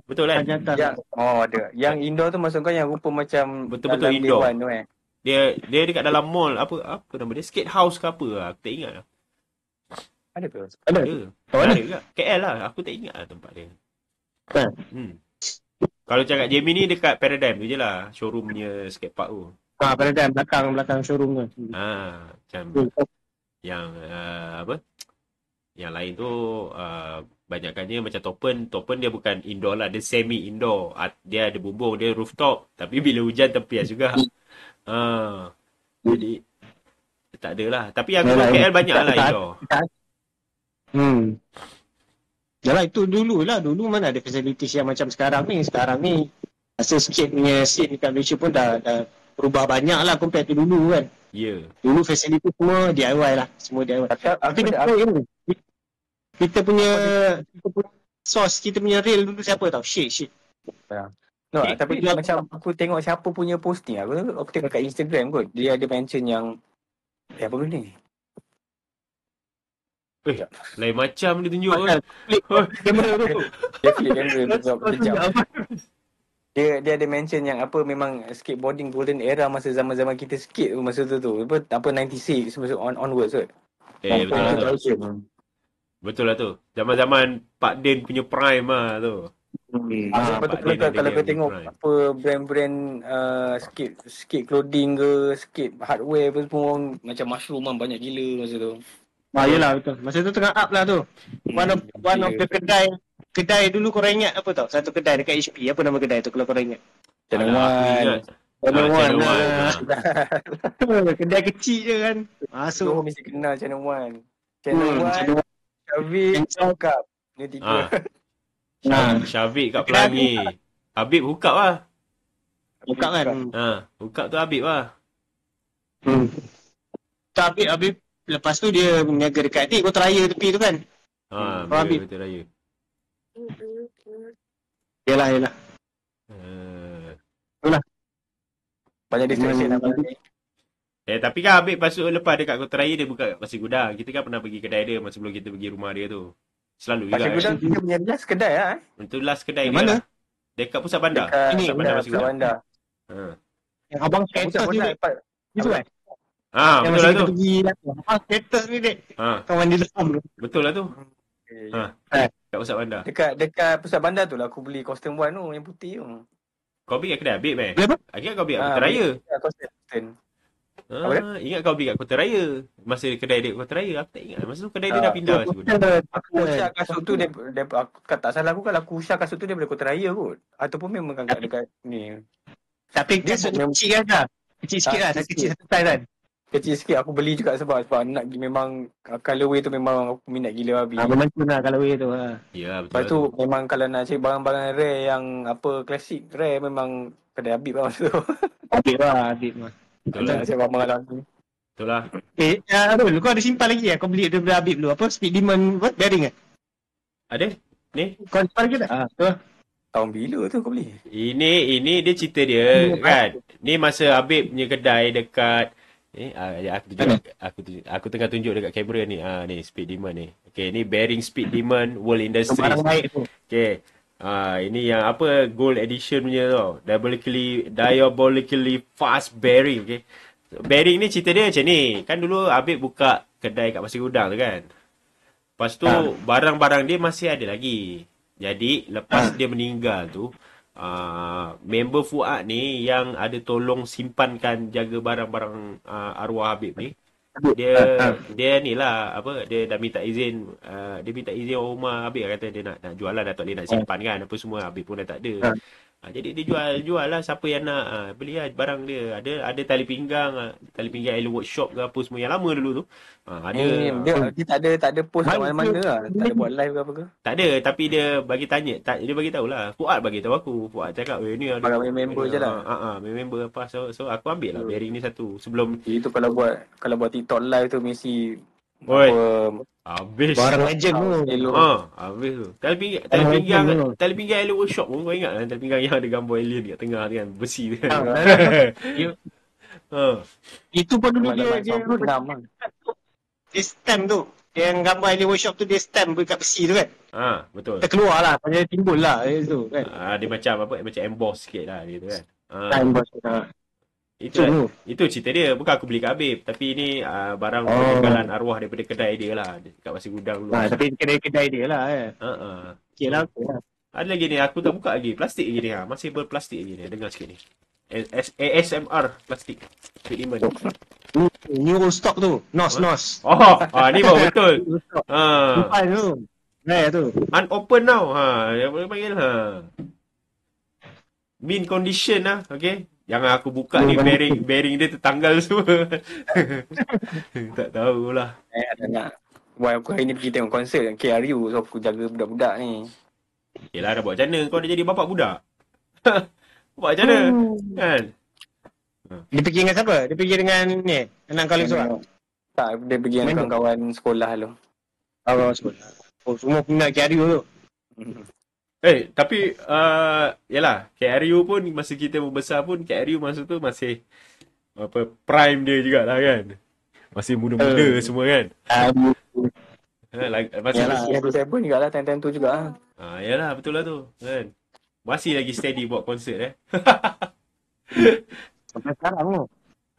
Betul kan? Ada. Yang indoor tu maksud kau yang rupa macam betul-betul indoor. Tu Dia dekat dalam mall apa nama dia? Skate house ke apa lah. Aku tak ingat lah. Ada ke? Ada juga. KL lah. Aku tak ingat lah tempat dia. Kalau cakap Jamie ni dekat Paradigm tu je lah. Showroom punya skatepark tu. Paradigm belakang showroom tu. Macam yang yang lain tu banyakkannya macam Topen dia bukan indoor lah. Dia semi indoor. Dia ada bumbung. Dia rooftop. Tapi bila hujan tempias juga. Jadi tak ada lah. Tapi yang KL banyak lah indoor. Yalah itu dulu lah. Dulu mana ada facilities yang macam sekarang ni. Sekarang ni rasa skate punya scene dekat Malaysia pun dah berubah banyak lah compare to dulu kan. Dulu facility semua DIY lah. Semua DIY. Tapi kita punya source, kita punya real dulu siapa tau? Shit. No, tapi macam aku tengok siapa punya posting aku tengok kat Instagram kot. Dia ada mention yang apa benda ni? Lain macam dia tunjuk kan. Kamera tu. Dia flip kamera dia ada mention yang apa memang skateboarding golden era masa zaman-zaman kita skate tu masa tu. Apa 96 masa onwards kot. Betul lah tu. Betul lah tu. Zaman-zaman Pak Den punya prime lah tu. Kalau kau tengok apa brand-brand skate clothing ke, skate hardware apa semua macam mushroom kan banyak gila masa tu. Yelah betul. Masa tu tengah up lah tu. One of the kedai dulu korang ingat apa tau? Satu kedai dekat HP. Apa nama kedai tu kalau korang ingat? Channel One. Kedai kecil je kan. Masuk mesti kenal Channel One. Channel One Syafiq, Sokap. Ni Ah. 3. Syafiq kat Pelangi. Habib hukap lah. Buka kan. Hukap tu Habib lah. Habib lepas tu dia meniaga dekat ni Kota Raya tepi tu kan. Habib. Betul raya. Yalah. Banyak distraction lah malam ni. Tapi kan Habib lepas dekat Kota Raya dia buka kat Pasir Gudang. Kita kan pernah pergi kedai dia masa sebelum kita pergi rumah dia tu. Selalu juga. Pasir Gudang kita punya last kedai lah. Itu last kedai dia Mana? lah. Dekat pusat bandar. Dekat Pusat bandar Pasir Pusat Gudang. Bandar. Yang abang Pusat status ni bandar dek. dapat. Itu kan. Yang Yang betul masa lah kita tu. pergi abang status ni dek. Kawan dia dalam. Betul lah tu. Okay. Kat pusat bandar. Dekat Pusat Bandar tu lah aku beli Coston One tu yang putih tu. Kau beli kat kedai Habib Beli apa? Akhirnya kau beli kat Kota Raya. Coston. Apa dia? Ingat kau beli kat Kota Raya. Masa kedai dia kat Kota Raya. Aku tak ingat. Masa tu kedai dia dah pindah Pasir Gudang. Aku share kasut tu dia aku tak salah aku kalau aku share kasut tu dia daripada Kota Raya kot. Ataupun memang dekat ni. Tapi dia kecil kan dah. Kecil sikit lah. Kecil satu size kan. Kecil sikit aku beli juga sebab nak memang colorway tu memang aku minat gila babi. Memang tu lah kalau way tu. Ya, betul Lepas lah tu memang kalau nak cari barang-barang rare yang klasik rare memang kedai Habib lah masa tu. Habib lah. Betul lah. Nak cari barang lagu. Betul lah. Arul, kau ada simpan lagi kau beli daripada Habib dulu. Apa? Speed Demon bearing Ada? Ni? Kau simpan lagi tak? Tu. Tahun bila tu kau beli? Ini dia cerita dia kan. Ni masa Habib punya kedai dekat aku tengah tunjuk dekat kamera ni. Ni Speed Demon ni. Okey, ni Bearing Speed Demon World Industries. Barang baik tu. Okey. Ini yang gold edition punya tau. Diabolically fast bearing, okey. Bearing ni cerita dia macam ni. Kan dulu Habib buka kedai kat Pasir Gudang tu kan. Lepas tu barang-barang dia masih ada lagi. Jadi lepas dia meninggal tu member Fuad ni yang ada tolong simpankan jaga barang-barang arwah Habib ni. Dia ni lah dia dah minta izin rumah Habib kata dia nak jual lah, dah tak boleh nak simpan kan apa semua, Habib pun dah tak ada. Jadi dia jual lah, siapa yang nak beli lah barang dia. Ada tali pinggang Island Workshop ke apa semua yang lama dulu tu. Dia tak ada post kat mana-mana lah. Tak ada buat live ke apa ke. Tak ada, tapi dia bagi tanya, dia bagi tahulah. Fuad bagi tahu aku. Fuad cakap, ni ada Barang member je lah. member apa. So aku ambil lah bearing ni satu sebelum Itu kalau buat TikTok live tu mesti Oi. Habis. Barang legend tu. Habis tu. Tali pinggang Island Workshop pun kau ingat kan? Tali pinggang yang ada gambar alien kat tengah tu kan, besi tu kan. Itu pun dulu dia stamp tu. Yang gambar Alien Workshop tu dia stamp dekat besi tu kan. Betul. Dia keluar lah, dia timbul lah tu kan. Dia macam emboss sikit lah dia tu kan. Emboss. Itu cerita dia. Bukan aku beli kat Habib, tapi ni barang peninggalan arwah daripada kedai dia lah dekat Pasir Gudang dulu. Tapi kedai dia lah okey lah. Ada lagi ni, aku tak buka lagi. Plastik lagi ni. Masih berplastik lagi ni. Dengar sikit ni. ASMR plastik. New stock tu. Nos. Ni baru betul. Simpan tu. Tu. Unopen now. Dia boleh panggil mint condition lah. Okay. Yang aku buka ni bearing dia tertanggal semua. Tak tahulah. Ada nak. Why aku hari ni pergi tengok konsert yang KRU. So aku jaga budak-budak ni. Yelah, dah buat macam mana? Kau dah jadi bapak budak. Buat macam mana? Kan? Dia pergi dengan siapa? Dia pergi dengan ni? Anak kau lagi seorang? Tak, dia pergi dengan kawan-kawan sekolah tu. Kawan sekolah. Semua peminat KRU tu. Tapi yalah, KRU pun masa kita membesar pun KRU masa tu masih prime dia jugalah kan. Masih muda-muda semua kan. Masih Seven jugalah time-time tu juga. Yalah, betul lah tu kan. Masih lagi steady buat konsert Sampai sekarang tu.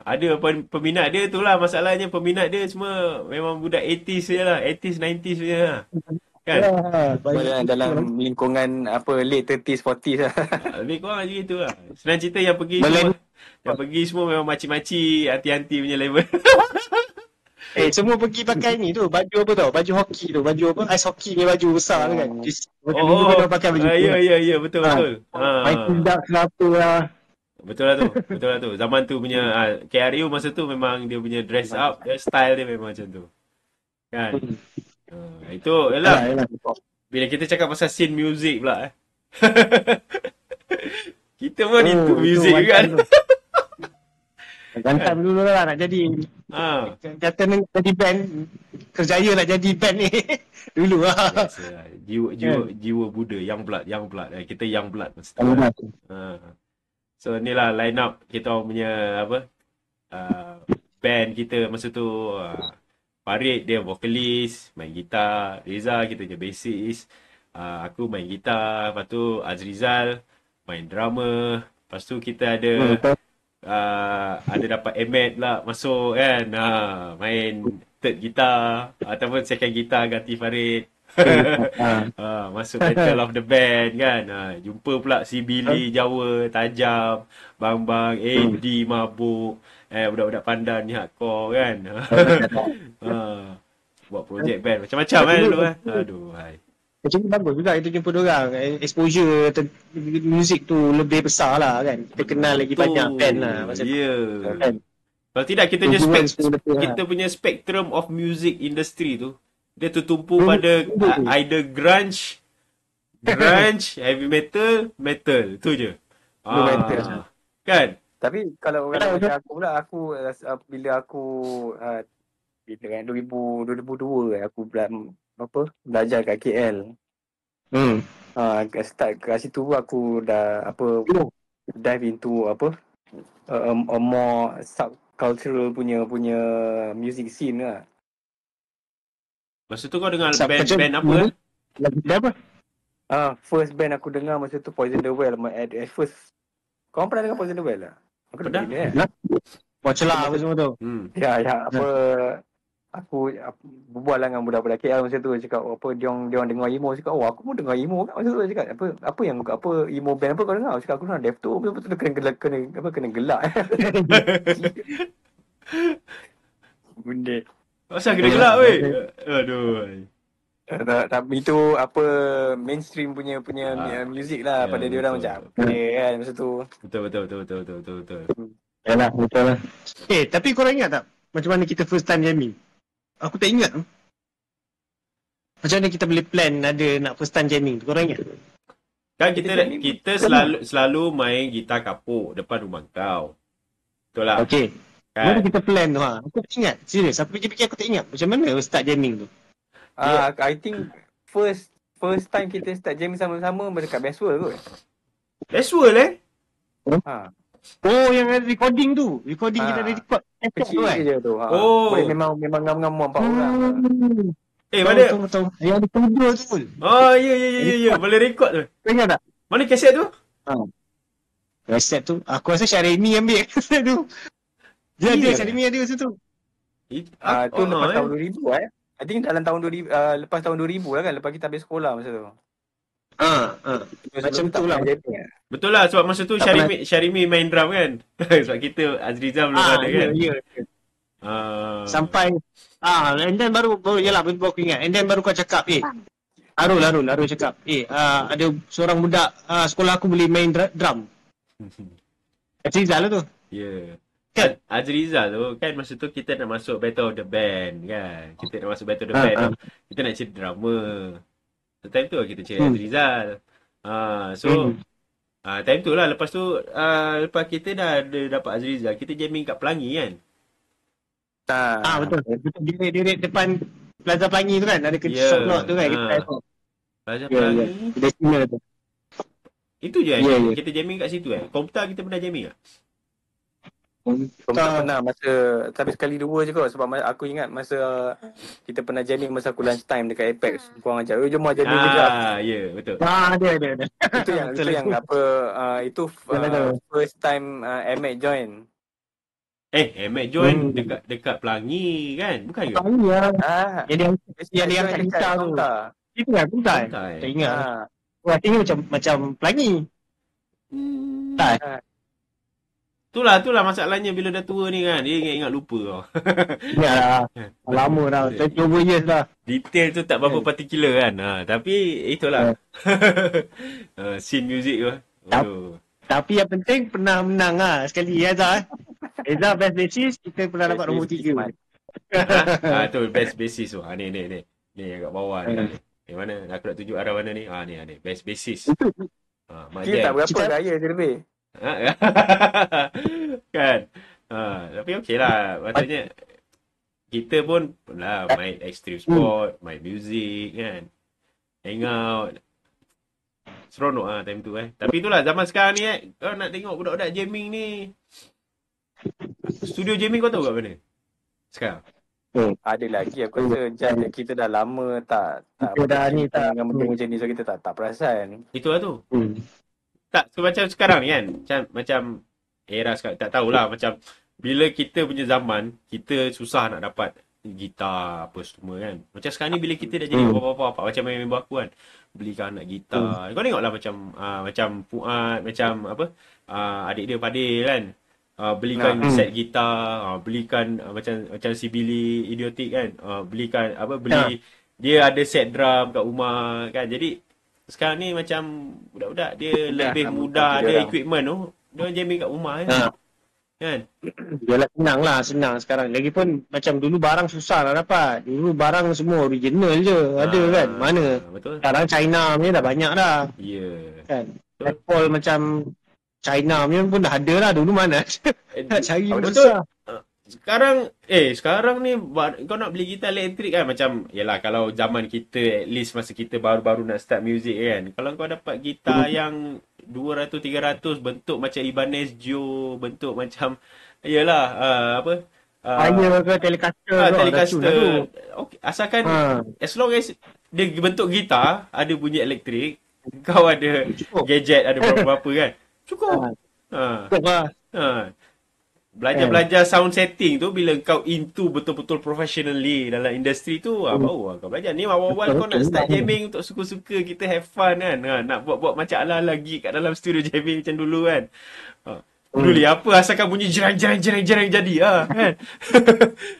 Ada peminat dia tu lah, masalahnya peminat dia semua memang budak 80s je lah, 80s 90s je lah. Kan? Dalam lingkungan late 30s 40s lah. Lebih kurang macam gitu lah. Senang cerita yang pergi semua memang makcik-makcik, anti-anti punya level. Semua pergi pakai ni tu, baju apa tau? Baju hoki tu, baju apa? Ice hoki ni baju besar tu kan. Dulu pakai baju. Ya, betul. Main tindak kenapa lah. Betul lah tu. Zaman tu punya KRU masa tu memang dia punya dress up, style dia memang macam tu. Kan? Itu yalah. Bila kita cakap pasal scene music pula kita pun itu music kan. Gantam dulu lah nak jadi. Kata nak jadi band, kerjaya nak jadi band ni. Dulu lah. Jiwa Buddha, young blood. Kita young blood mesti. So inilah line up kita punya band kita masa tu. Farid dia vokalis, main gitar. Reza kita je bassist. Aku main gitar. Lepas tu Azrizal main drama. Lepas tu kita ada dapat Ahmed lah masuk kan. Main third gitar ataupun second gitar ganti Farid. Masuk Battle of the Band kan. Jumpa pula si Billy Jawa, Tajam, Bang AD Mabuk, budak-budak pandan ni hardcore kan. Buat projek band macam-macam kan dulu kan. Aduh hai. Macam ni bagus juga kita jumpa diorang. Exposure muzik tu lebih besar lah kan. Kita kenal lagi banyak band lah. Ya. Kalau tidak kita punya spectrum of music industry tu dia tertumpu pada either grunge, heavy metal, tu je. Kan? Tapi kalau orang macam aku pula, bila aku 2002 aku belajar kat KL. Start kat situ aku dah dive into a more subcultural punya music scene lah. Masa tu kau dengar band apa? Band apa? First band aku dengar masa tu Poison the Well. At first, kau pernah dengar Poison the Well lah? Aku dah dengar. Celah apa semua tu. Ya, aku berbual lah dengan budak-budak KL masa tu, cakap diorang dengar emo, cakap aku pun dengar emo kan masa tu, cakap apa emo band apa kau dengar? Cakap aku dengar Deftones, betul-betul kena gelak. Benda. Asal kena gelak weh. Aduh. Tapi itu mainstream punya music lah pada dia orang macam kan masa tu. Betul. Yalah, betul lah. Tapi korang ingat tak macam mana kita first time jamming? Aku tak ingat. Macam mana kita boleh plan ada nak first time jamming tu? Korang ingat? Kan kita selalu main gitar kapuk depan rumah kau. Betul lah. Okey. Kan? Mana kita plan tu Aku tak ingat. Serius, aku fikir aku tak ingat. Macam mana start jamming tu? I think first time kita start jamming sama-sama dekat Bestworld kot. Bestworld Oh, yang ada recording tu. Recording kita ada record. Kecil je tu. Boleh memang ngam-ngam 4 orang. Mana? Tahu. Yang ada studio tu. Ya. Boleh record tu. Kau ingat tak? Mana kaset tu? Kaset tu. Aku rasa Syarimi ambil kaset tu. Dia ada Syarimi ada masa tu. Tu lepas tahun 2000 I think dalam tahun 2000 lepas tahun 2000 lah kan, lepas kita habis sekolah masa tu. Macam tu lah. Betul lah sebab masa tu Syarimi main drum kan. Sebab kita Azrizal belum ada kan. Ya. Sampai and then baru yalah baru aku ingat. And then baru kau cakap Arul cakap ada seorang budak sekolah aku boleh main drum. Azrizal lah tu. Ya. Kan Azrizal tu kan masa tu kita nak masuk Battle of the Band kan. Kita nak masuk Battle of the Band tu. Kita nak cari drama. So time tu kita cari Azrizal. Time tu lah lepas tu lepas kita dah dapat Azrizal, kita jamming kat Pelangi kan. Betul. Direct depan Plaza Pelangi tu kan. Ada shop lot tu kan. Kita Plaza Pelangi. Destina tu. Itu je kita jamming kat situ Komputer kita pernah jamming tak? Tak pernah tapi sekali dua je kot. Sebab aku ingat masa kita pernah jamming masa aku lunch time dekat Apex. Korang ajak, jom jamming juga. Ya, betul. Ada. Itu yang itu first time Ahmed join. Ahmed join dekat Pelangi kan? Bukan ke? Pelangi lah. Yang dia angkat gitar tu. Itu kan Kuntai? Tak ingat. Aku ingat macam Pelangi. Tak. Itulah masalahnya bila dah tua ni kan. Dia ingat lupa kau. Yalah. Lama dah. 20 years dah. Detail tu tak berapa particular kan. Tapi itulah. Scene music tu. Tapi yang penting pernah menang sekali Azhar. Azhar best bassist, kita pernah dapat nombor 3. Tu best bassist tu. Ni. Ni kat bawah ni. Mana? Aku nak tunjuk arah mana ni? Ni. Basis. Mak Kita tak Jam. berapa gaya je lebih. Ha? Kan? Tapi okey lah. Maksudnya, kita pun lah main extreme sport, main music kan. Hangout. Seronok lah time tu Tapi itulah zaman sekarang ni kau nak tengok budak-budak jamming ni. Studio jamming kau tahu kat mana? Sekarang. Ada lagi aku rasa Jan, kita dah lama tak Kita dah ni tak dengan benda macam ni, so kita tak perasan. Itulah tu. Tak, so macam sekarang ni kan. Macam era sekarang, tak tahulah macam bila kita punya zaman, kita susah nak dapat gitar apa semua kan. Macam sekarang ni bila kita dah jadi bapa-bapa, macam member aku kan, belikan anak gitar. Kau tengoklah macam Fuad, macam apa, adik dia Fadil kan. Belikan set gitar, belikan macam si Billy Idiotic kan. Belikan beli dia ada set drum kat rumah kan. Jadi sekarang ni macam budak-budak dia lebih mudah ada equipment tu. Dia jamming kat rumah kan. Dia senang sekarang. Lagipun macam dulu barang susah nak dapat. Dulu barang semua original je ada kan. Mana? Betul. Sekarang China punya dah banyak dah. Ya. Kan. Apple macam China punya pun dah ada lah. Dulu mana? Nak cari pun susah. Sekarang ni kau nak beli gitar elektrik kan, macam yalah kalau zaman kita, at least masa kita baru-baru nak start music kan, kalau kau dapat gitar yang 200-300 bentuk macam Ibanez Gio, bentuk macam yalah Fire ke Telecaster okay, asalkan as long as dia bentuk gitar, ada bunyi elektrik, kau ada gadget, ada berapa-berapa kan, cukup. Belajar sound setting tu, bila kau into betul-betul professionally dalam industri tu, baru kau belajar. Ni awal-awal kau nak start jamming untuk suka-suka, kita have fun kan. Nak buat macam ala lagi kat dalam studio jamming macam dulu kan. Dulu apa, asalkan bunyi jerang jadi kan.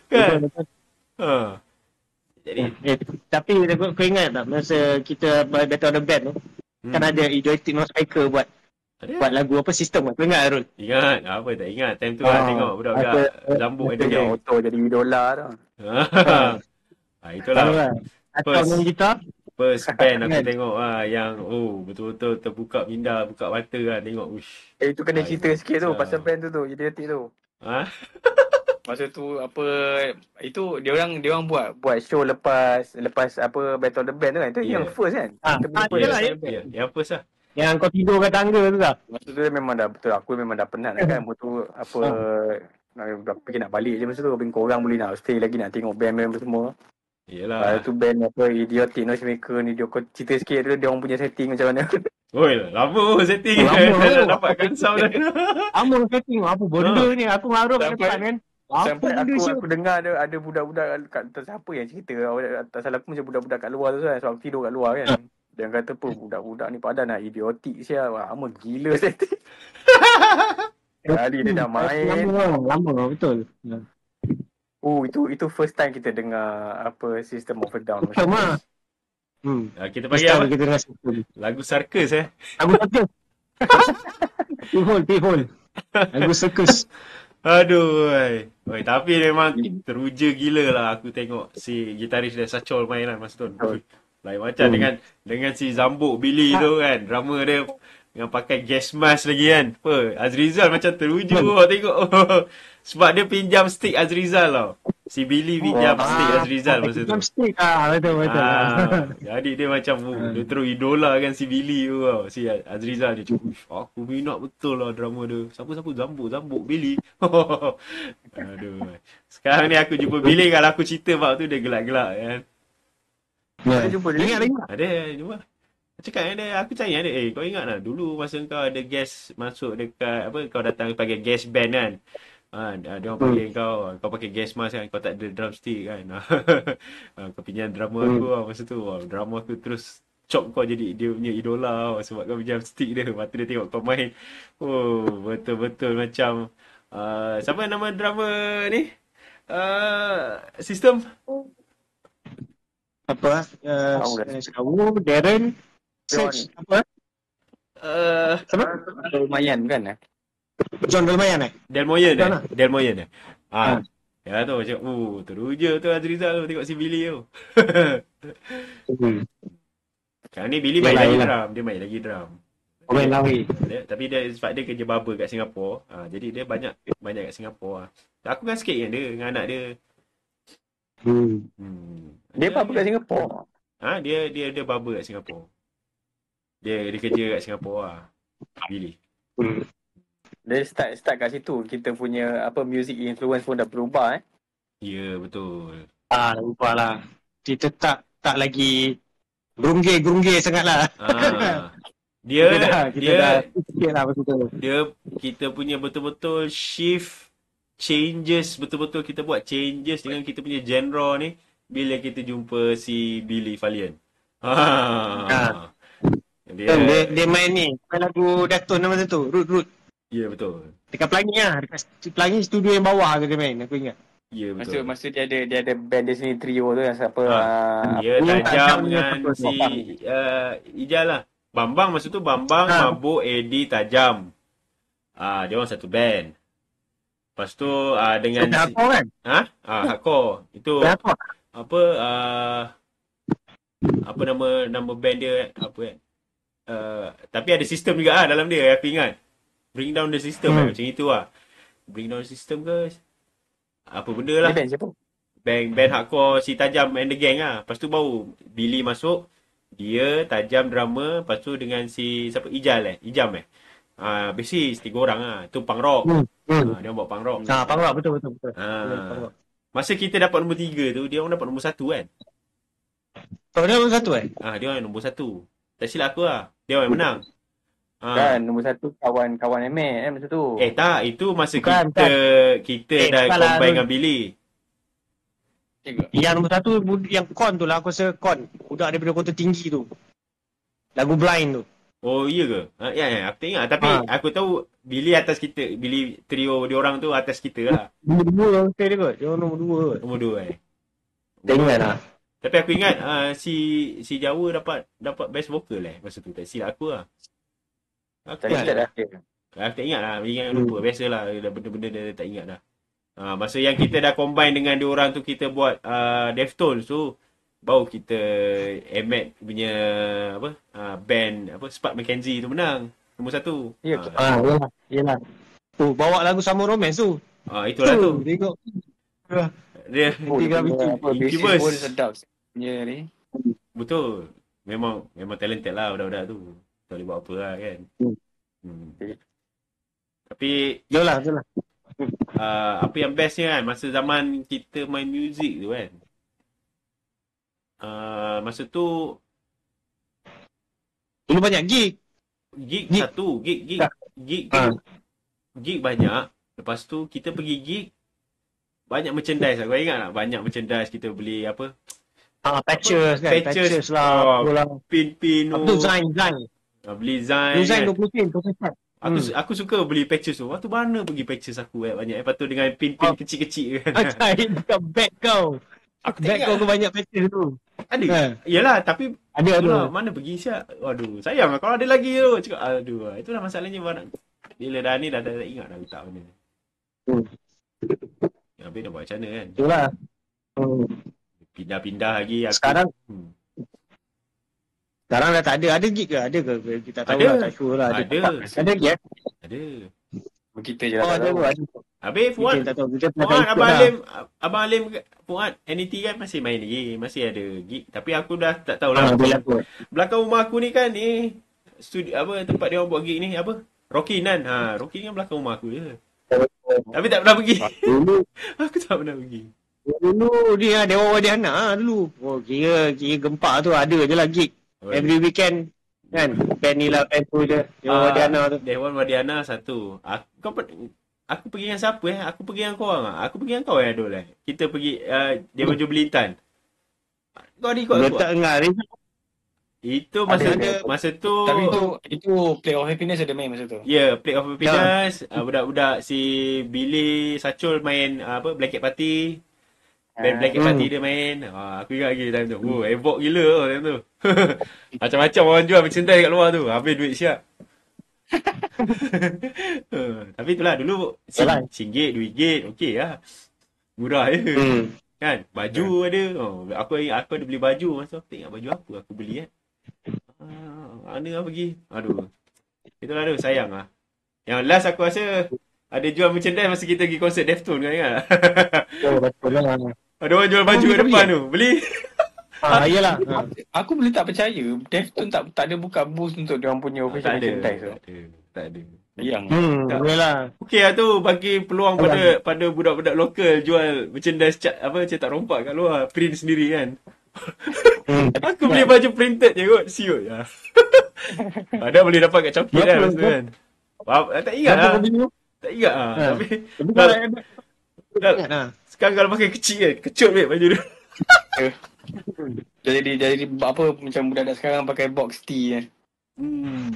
Kan. Jadi tapi kau ingat tak masa kita Battle of the Band tu, kan ada Idiotic No Spiker buat lagu apa, sistem kau ingat Arul? Ingat, apa tak ingat. Time tu lah tengok budak-budak Zambuk ada geng. Auto jadi idola tu. Itulah. Atau main gitar. First band aku tengok yang betul-betul terbuka minda, buka mata kan tengok. Itu kena cerita sikit tu pasal band tu Idiotic tu. Masa tu itu dia orang buat show lepas apa Battle of the Band tu kan. Itu yang first kan. Yang first lah. Yang kau tidur kat tangga tu tak? Masa tu memang dah betul, aku memang dah penat kan. Betul nak fikir nak balik je masa tu. Tapi korang boleh nak stay lagi nak tengok band-band semua. Yelah. Tu band Idiotic Noise Maker ni, dia kau cerita sikit tu dia orang punya setting macam mana. Lama setting. Dapatkan sound dah. Lama setting. Apa benda ni? Aku ngaruh kat depan kan. Sampai aku dengar ada budak-budak kat siapa yang cerita. Tak salah aku macam budak-budak kat luar tu kan. So aku tidur kat luar kan. Dia kata apa, budak-budak ni pada nak idiotik siap. Lama gila setting. Kali dia dah main. Lama betul. Itu first time kita dengar apa System of a Down. Sama. Kita panggil apa? Kita dengar sistem. Lagu Circus Lagu Circus. Pihol. Lagu Circus. Aduh. Tapi memang teruja gila lah aku tengok si gitaris dia Sachol main lah masa tu. Lain macam dengan si Zambuk Billy tu kan. Drama dia yang pakai gas mask lagi kan. Azrizal macam teruja tengok. Sebab dia pinjam stick Azrizal tau. Si Billy pinjam stick Azrizal masa tu. Pinjam stick betul. Jadi dia macam dia terus idola kan si Billy tu tau. Si Azrizal dia cakap, aku minat betul lah drama dia. Siapa Zambuk Billy. Aduh. Sekarang ni aku jumpa Billy, kalau aku cerita bab tu dia gelak-gelak kan. Ada jumpa dia. Ada jumpa. Cakap dengan dia, aku tanya dia, kau ingat tak dulu masa kau ada gas masuk dekat kau datang pakai gas band kan. Dia orang panggil kau pakai gas mask kan, kau tak ada drumstick kan. Kau pinjam drama aku masa tu. Drama aku terus chop kau jadi dia punya idola sebab kau pinjam stick dia. Mata dia tengok kau main. Betul-betul macam siapa nama drama ni? System apa? Darren apa? Lumayan kan John Delmayan Delmoyen. Ya tu macam, teruja tu Azrizal tu tengok si Billy tu. Sekarang ni Billy main Yalah, lagi yalah. drum. Dia main lagi drum. Komen lawi. Tapi dia sebab dia kerja barber kat Singapura. Jadi dia banyak kat Singapura. Aku kan sikit dengan dia, dengan anak dia. Dia apa kat Singapura? Dia barber kat Singapura. Dia kerja kat Singapura Billy. Dia start kat situ. Kita punya music influence pun dah berubah Ya, betul. Lupa lah. Kita tak lagi gerunggir sangatlah. Dia sikit lah betul. kita punya betul-betul shift changes, betul-betul kita buat changes dengan kita punya genre ni bila kita jumpa si Billy Valiant. Dia main ni, main lagu Dato' nama tu, Root. Ya, betul. Dekat Pelangi lah, dekat Pelangi studio yang bawah ke dia main, aku ingat. Ya, betul. Maksud dia ada band dia sendiri, trio tu yang siapa dia Tajam dengan Tajam si Ijal lah. Bambang masa tu Bambang, Mabuk, Eddie, Tajam. Dia orang satu band. Lepas tu dengan Hardcore kan? Hardcore. Itu Hardcore. apa nama band dia apa kan? Tapi ada sistem juga dalam dia, aku ingat. Bring down the system macam itu lah. Bring down the system ke? Apa benda lah. Band siapa? Band hardcore si Tajam and the gang lah. Lepas tu baru Billy masuk. Dia, Tajam drama. Lepas tu dengan si siapa? Ijam basis 3 orang lah. Tu punk rock. Dia orang buat punk rock. Punk rock betul. Masa kita dapat nombor 3 tu, dia orang dapat nombor 1 kan? Dia nombor 1 dia orang nombor 1. Tak silap aku lah. Dia orang yang menang. Kan nombor 1 kawan Emmett masa tu. Tak, itu masa Bukan. kita dah combine dengan Billy. Yang nombor 1 yang Con tu lah, aku rasa Con. Budak daripada Kota Tinggi tu. Lagu Blind tu. Oh, iya ke? Ya, aku tak ingat. Tapi aku tahu Billy atas kita. Billy trio dia orang tu atas kita lah. Nombor 2 dia kot. Dia orang nombor 2 kot. Nombor 2 Tak ingat lah. Tapi aku ingat si Jawa dapat best vocal masa tu. Tak silap aku lah. Aku tak ingat lah. Ingat lupa. Biasalah. Benda-benda dia tak ingat dah. Masa yang kita dah combine dengan dia orang tu, kita buat Deftones tu, baru kita Emmet punya band Spark McKenzie tu menang nombor 1. Yelah. Bawa lagu Sama Romance tu. Itulah tu. Tengok. Dia Basis pun sedap punya ni. betul. Memang talented lah budak-budak tu. Tak boleh buat apa lah kan. Tapi Betul lah. apa yang bestnya kan, masa zaman kita main muzik tu kan, masa tu dulu banyak gig. Satu gig banyak. Lepas tu kita pergi gig, banyak merchandise. Aku ingat tak, banyak merchandise kita beli Patches kan. Patches lah. Pin Apa tu Zain. beli Zain Zain kan. 20 pin. Aku suka beli patches tu. Waktu mana pergi patches aku banyak. Lepas tu dengan pin-pin kecil-kecil kan. Zain dekat bag kau. Aku Bag kau banyak patches tu. ada. Yalah, tapi Ada. mana pergi siap. Waduh, sayang lah kalau ada lagi tu. Cakap aduh, itulah masalahnya barang. Bila dah ni dah tak ingat dah letak mana. Habis dah buat macam mana kan. Itulah. Pindah-pindah lagi aku. Sekarang dah tak ada. Ada gig ke? Ada ke? Kita tahu Ada. lah. Tak sure lah. Ada gig eh? Ada. Kita je lah. Ada. Habis Fuad, Kita tak tahu. Kita pernah Fuad, ikut lah. Abang Alim, Fuad, NET kan masih main lagi. Masih ada gig. Tapi aku dah tak tahulah. Belakang rumah aku ni kan ni. Tempat dia orang buat gig ni. Rocky kan. Rocky kan belakang rumah aku je. Tapi tak pernah pergi. Aku tak pernah pergi. Dulu dia Dewan Wadiana dulu. Kira gempak tu ada je lah gig. Every weekend kan. Band ni lah, band tu je. Dewan Wadiana tu. Dewan Wadiana satu. Aku pergi dengan siapa Aku pergi dengan korang Aku pergi dengan kau Adol Kita pergi Dewan Jubilintan. Kau ada ikut aku? Tak dengar. Itu masa tu. Tapi itu Play of Happiness ada main masa tu. Ya, Play of Happiness. Budak-budak si Billy Sacul main Blanket Party. Band Blanket Party dia main. Aku ingat lagi time tu. Evok gila time tu. Macam-macam orang jual merchandise kat luar tu. Habis duit siap. Tapi itulah dulu RM1, RM2 okey lah. Murah je. Hmm. Kan? Baju ada. Oh, aku ada beli baju masa aku ingat baju apa aku beli kan. Mana lah pergi. Aduh. Itulah tu sayang lah. Yang last aku rasa ada jual merchandise masa kita pergi konsert Deftones kan ingat? Oh, betul lah. Ada orang jual baju kat depan tu. Beli. Iyalah. Aku boleh tak percaya Deftones tak ada buka booth untuk dia orang punya official Tak ada. merchandise tu. Tak ada. Yang Iyalah. Okey lah tu bagi peluang pada budak-budak lokal jual merchandise cetak rompak kat luar, print sendiri kan. Aku beli baju printed je kot, siut je. Ada boleh dapat kat Coket kan masa tu kan. Tak ingat lah. Tak ingat lah. Tapi sekarang kalau pakai kecil kan, kecut babe baju dia. jadi apa macam budak-budak sekarang pakai box tee kan.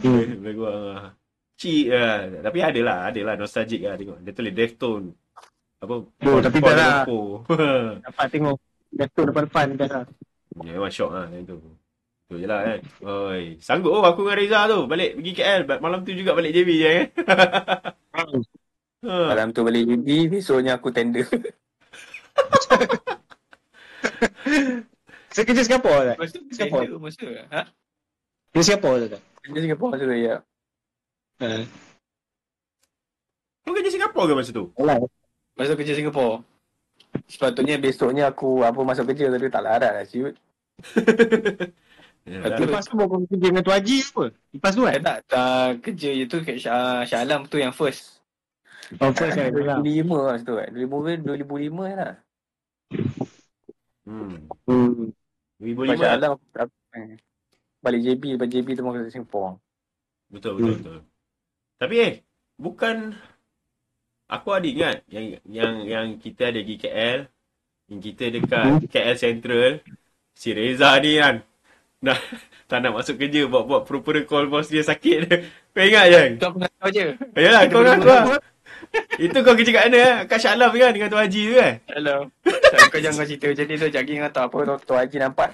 Lebih kurang lah. Cik lah. Tapi adalah nostalgic lah tengok. Dia tulis Deftones. Apa? Tapi dah lah. Lopo. Dapat tengok Deftones depan-depan dah lah. Ya, memang syok lah yang tu. Tu je lah kan. Oi, sanggup aku dengan Reza tu balik pergi KL. Malam tu juga balik JB je kan. Malam tu balik JB, besoknya aku tender. Saya kerja Singapura tak? Masa ha? Kerja Singapura tak? Kerja Singapura masa tu ya. Kau kerja Singapura ke masa tu? Masa kerja Singapura. Sepatutnya besoknya aku masuk kerja tapi tak larat lah siut. Lepas tu kau kerja dengan Tu Haji apa? Lepas tu kan? Tak kerja je tu kat Shah Alam tu yang first. First kan? 2005 lah situ kan. 2005 lah. 2005 Shah Alam balik JB tu mau kerja Singapura. Betul. Tapi bukan aku ada ingat yang kita ada pergi KL, yang kita dekat KL Central, si Reza ni kan. Nah, tak nak masuk kerja buat pura-pura call bos dia sakit dia. Kau ingat je? Tu aku nak tahu je. Yalah, kau ngaku lah. Itu kau kerja kat mana? Kat Shah Alam kan dengan Tu Haji tu kan? Hello. Kau jangan cerita macam ni tu. Jagi dengan tahu apa tu Haji nampak.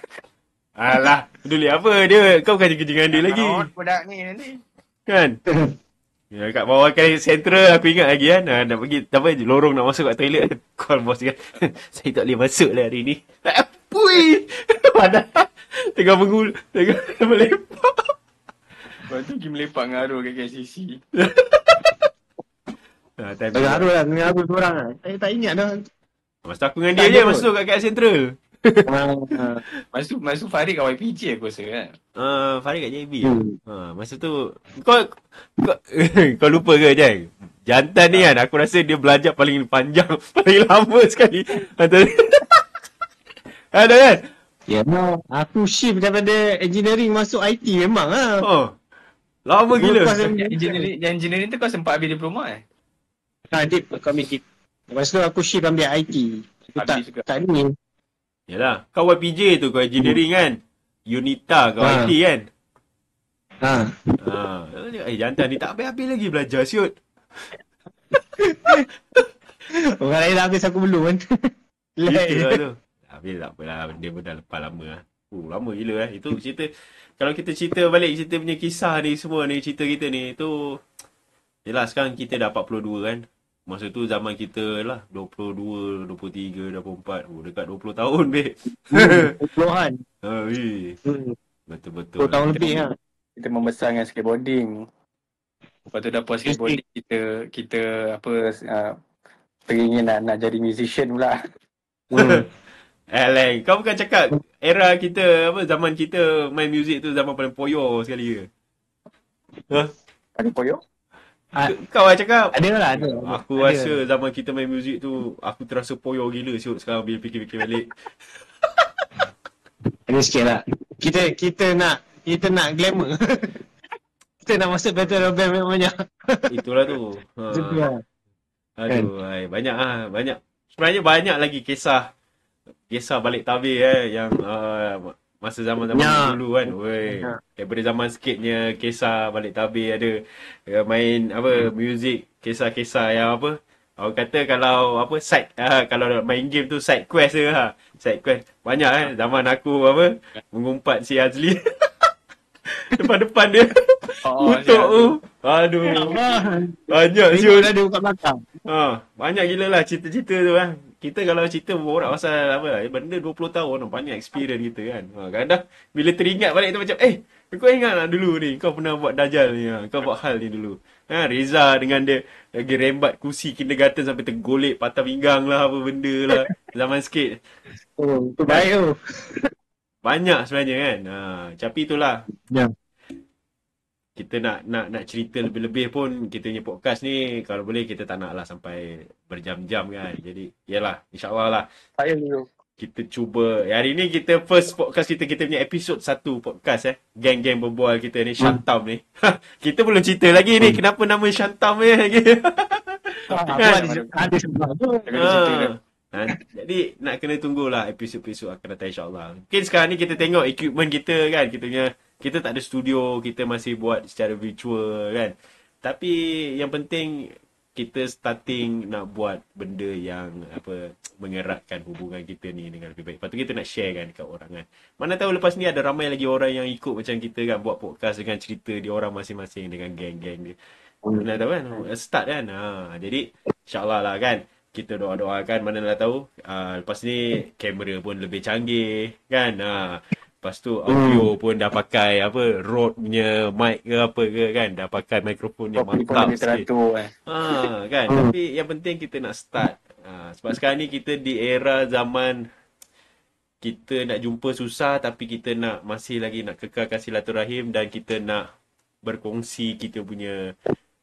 Alah, peduli apa dia? Kau bukan kerja dengan dia lagi. Budak ni nanti. Kan? Ya, kat bawah kali Central aku ingat lagi kan. Nak pergi lorong nak masuk kat toilet. Call bos kan. Saya tak boleh masuk lah hari ni. Pui. Padahal tengah melepak. Lepas tu pergi melepak dengan Arul kat KCC. Arul lah, dengan Arul seorang lah. Saya tak ingat dah. Masa aku dengan dia je masuk kat KL Central. Masa tu Farid kat YPG aku rasa kan. Farid kat JB. Masa tu kau lupa ke Jai? Jantan ni kan aku rasa dia belajar paling panjang, paling lama sekali. Ada kan? Ya, aku shift daripada engineering masuk IT memang lah. Lama gila. Engineering tu kau sempat ambil diploma Dip kau ambil dip. Lepas tu aku shift ambil IT. Aku tak ni. Yalah, kau YPJ tu kau engineering kan. Unita kau IT kan. Jantan ni tak habis-habis lagi belajar siut. Orang lain dah habis aku belum kan. Itulah tu. Habis tak apalah, dia pun dah lepas lama lah. Lama gila Itu cerita. Kalau kita cerita balik kita punya kisah ni semua ni, cerita kita ni tu. Yelah sekarang kita dah 42 kan. Masa tu zaman kita lah 22, 23, 24. Dekat 20 tahun babe. 20-an. Betul-betul. 10 tahun lebih lah. Kita membesar dengan skateboarding. Lepas tu dah puas skateboarding kita teringin nak jadi musician pula. Kau bukan cakap era kita zaman kita main muzik tu zaman paling poyo sekali ke? Ada poyo? Kau lah cakap. Ada. Aku rasa zaman kita main muzik tu aku terasa poyo gila siut sekarang bila fikir-fikir balik. Ada sikit lah. Kita nak glamour. Kita nak masuk battle of band banyak. Itulah tu. Aduh, banyak. Sebenarnya banyak lagi kisah balik tabir yang masa zaman-zaman dulu kan. Daripada zaman skatenya kisah balik tabir ada main muzik, kisah-kisah yang orang kata kalau side kalau main game tu side quest je side quest. Banyak kan zaman aku mengumpat si Azli. Depan-depan dia. Untuk tu. Aduh. Banyak siul. Ada buka belakang. Banyak gila lah cerita-cerita tu kan. kita kalau cerita borak pasal apa benda 20 tahun banyak experience kita kan. Kadang bila teringat balik tu macam kau ingat lah dulu ni kau pernah buat dajal ni, kau buat hal ni dulu. Reza dengan dia lagi rembat kursi kindergarten sampai tergolek patah pinggang lah apa benda lah zaman sikit. Oh, tu baik tu. Banyak sebenarnya kan. Tapi itulah. Ya. Kita nak cerita lebih-lebih pun kita punya podcast ni kalau boleh kita tak nak lah sampai berjam-jam kan. Jadi yalah insya-Allah lah. Saya dulu. Kita cuba. Hari ni kita first podcast kita punya episod 1 podcast Geng-geng berbual kita ni Shantam ni. Kita belum cerita lagi ni kenapa nama Shantam ni. Ada sebab tu. Jadi nak kena tunggulah episod-episod akan datang insya-Allah. Mungkin sekarang ni kita tengok equipment kita kan, kita tak ada studio, kita masih buat secara virtual kan. Tapi yang penting kita starting nak buat benda yang mengeratkan hubungan kita ni dengan lebih baik. Lepas tu kita nak share kan dekat orang kan. Mana tahu lepas ni ada ramai lagi orang yang ikut macam kita kan buat podcast dengan cerita dia orang masing-masing dengan geng-geng dia. Mana tahu kan start kan. Jadi insya-Allah lah kan. Kita doa-doakan mana nak tahu lepas ni kamera pun lebih canggih kan. Lepas tu audio pun dah pakai Rode punya mic ke apa ke kan, dah pakai mikrofon yang mantap sikit. Kan. Tapi yang penting kita nak start. Sebab sekarang ni kita di era zaman kita nak jumpa susah tapi kita masih lagi nak kekalkan silaturahim dan kita nak berkongsi kita punya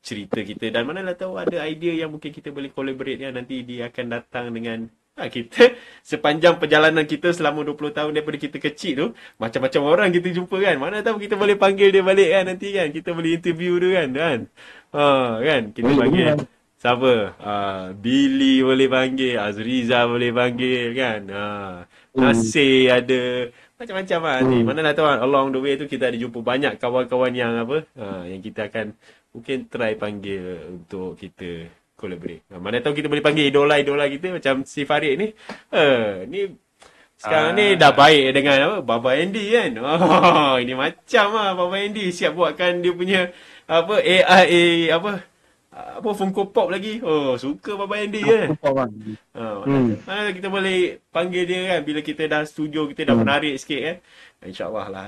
cerita kita dan manalah tahu ada idea yang mungkin kita boleh collaborate kan, nanti dia akan datang dengan kita sepanjang perjalanan kita selama 20 tahun daripada kita kecil tu macam-macam orang kita jumpa kan, mana tahu kita boleh panggil dia balik kan nanti kan, kita boleh interview dia kan kan kita panggil siapa Billy boleh panggil, Azriza boleh panggil kan, Nasir ada macam-macam lah ni, mana nak tahu along the way tu kita ada jumpa banyak kawan-kawan yang yang kita akan mungkin try panggil untuk kita collaborate. Mana tahu kita boleh panggil idola-idola kita macam si Farid ni. Ni sekarang ni dah baik dengan Baba Andy kan. Ini macam Baba Andy siap buatkan dia punya AI Funko Pop lagi. Suka Baba Andy kan. Mana kita boleh panggil dia kan bila kita dah studio, kita dah menarik sikit kan. InsyaAllah lah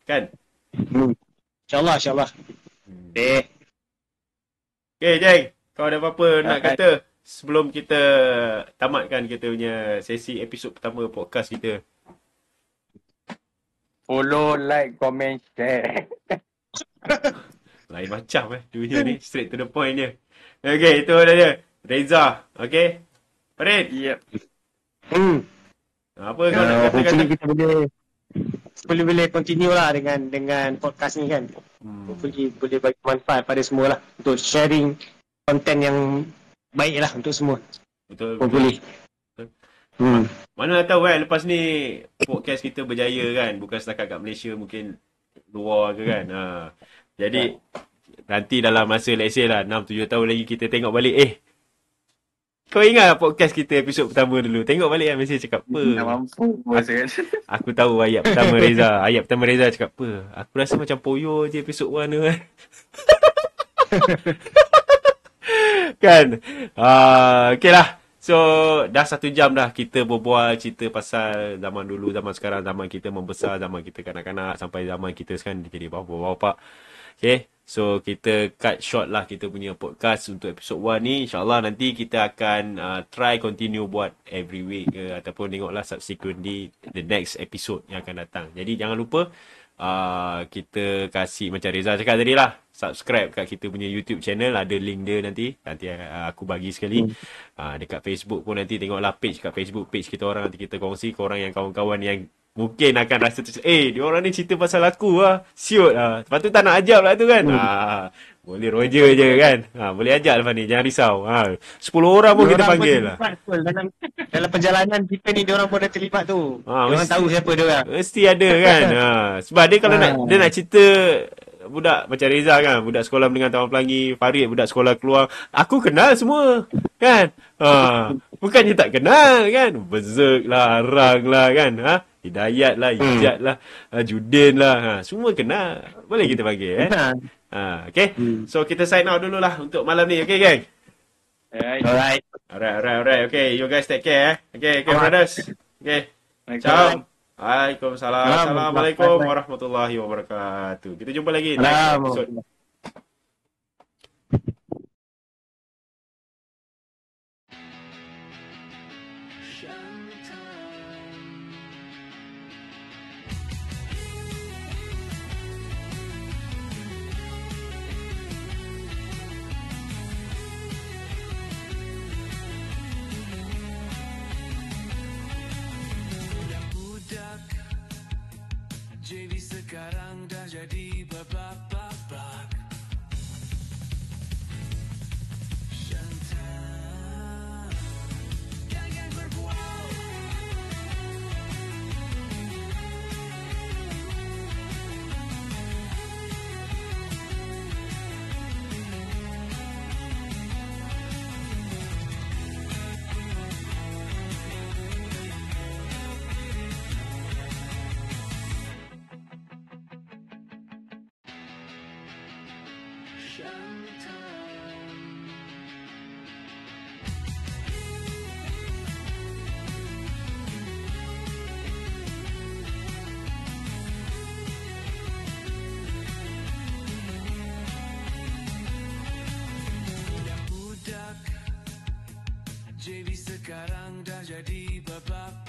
kan. InsyaAllah. Okay, Jeng. Kau ada apa-apa nak kata sebelum kita tamatkan kita punya sesi episod pertama podcast kita? Follow, like, comment, share. Lain macam dunia ni. Straight to the point dia. Okay, itu dia. Reza. Okay. Farid. Yep. Apa kau nak kata-kata? Kita boleh continue lah dengan podcast ni kan. Hopefully boleh bagi manfaat pada semua lah untuk sharing konten yang baik lah untuk semua. Betul. Hopefully. Mana nak tahu kan lepas ni podcast kita berjaya kan, bukan setakat kat Malaysia, mungkin luar ke kan. Jadi nanti dalam masa let's say lah 6-7 tahun lagi kita tengok balik kau ingat podcast kita episod pertama dulu? Tengok balik kan mesti cakap apa? Tak mampu Aku tahu ayat pertama Reza. Ayat pertama Reza cakap apa? Aku rasa macam poyo je episod 1 tu kan. Kan? Okay lah. So, dah 1 jam dah kita berbual cerita pasal zaman dulu, zaman sekarang, zaman kita membesar, zaman kita kanak-kanak, sampai zaman kita sekarang jadi bapa-bapa. Okay. So, kita cut short lah kita punya podcast untuk episod 1 ni. InsyaAllah nanti kita akan try continue buat every week ataupun tengoklah subsequently the next episode yang akan datang. Jadi, jangan lupa kita kasih macam Reza cakap tadi lah, subscribe kat kita punya YouTube channel, ada link dia nanti aku bagi sekali. Dekat Facebook pun nanti tengoklah page kat Facebook, page kita orang, nanti kita kongsi korang yang kawan-kawan yang mungkin akan rasa dia orang ni cerita pasal aku siut lepas tu tak nak ajak lah tu kan. Boleh roger je kan. Boleh ajak lepas ni, jangan risau. 10 orang pun kita panggil lah. Dalam perjalanan kita ni diorang pun dah terlibat tu. Diorang tahu siapa diorang. Mesti ada kan. Sebab dia kalau dia nak cerita budak macam Reza kan, budak sekolah menengah Taman Pelangi, Farid budak sekolah keluar, aku kenal semua kan. Bukannya tak kenal kan. Berserk lah, Arang lah kan. Hidayat lah, Ijat lah, Judin lah, semua kenal. Boleh kita panggil Okay. So kita sign out dulu lah untuk malam ni. Okay geng. Alright. Alright. Okay, you guys take care. Okay, brothers. Okay. Ciao. Waalaikumsalam. Assalamualaikum warahmatullahi wabarakatuh. Kita jumpa lagi next episode. JV sekarang dah jadi babak-babak. Shantan, gang-gang berbual. JV sekarang dah jadi babak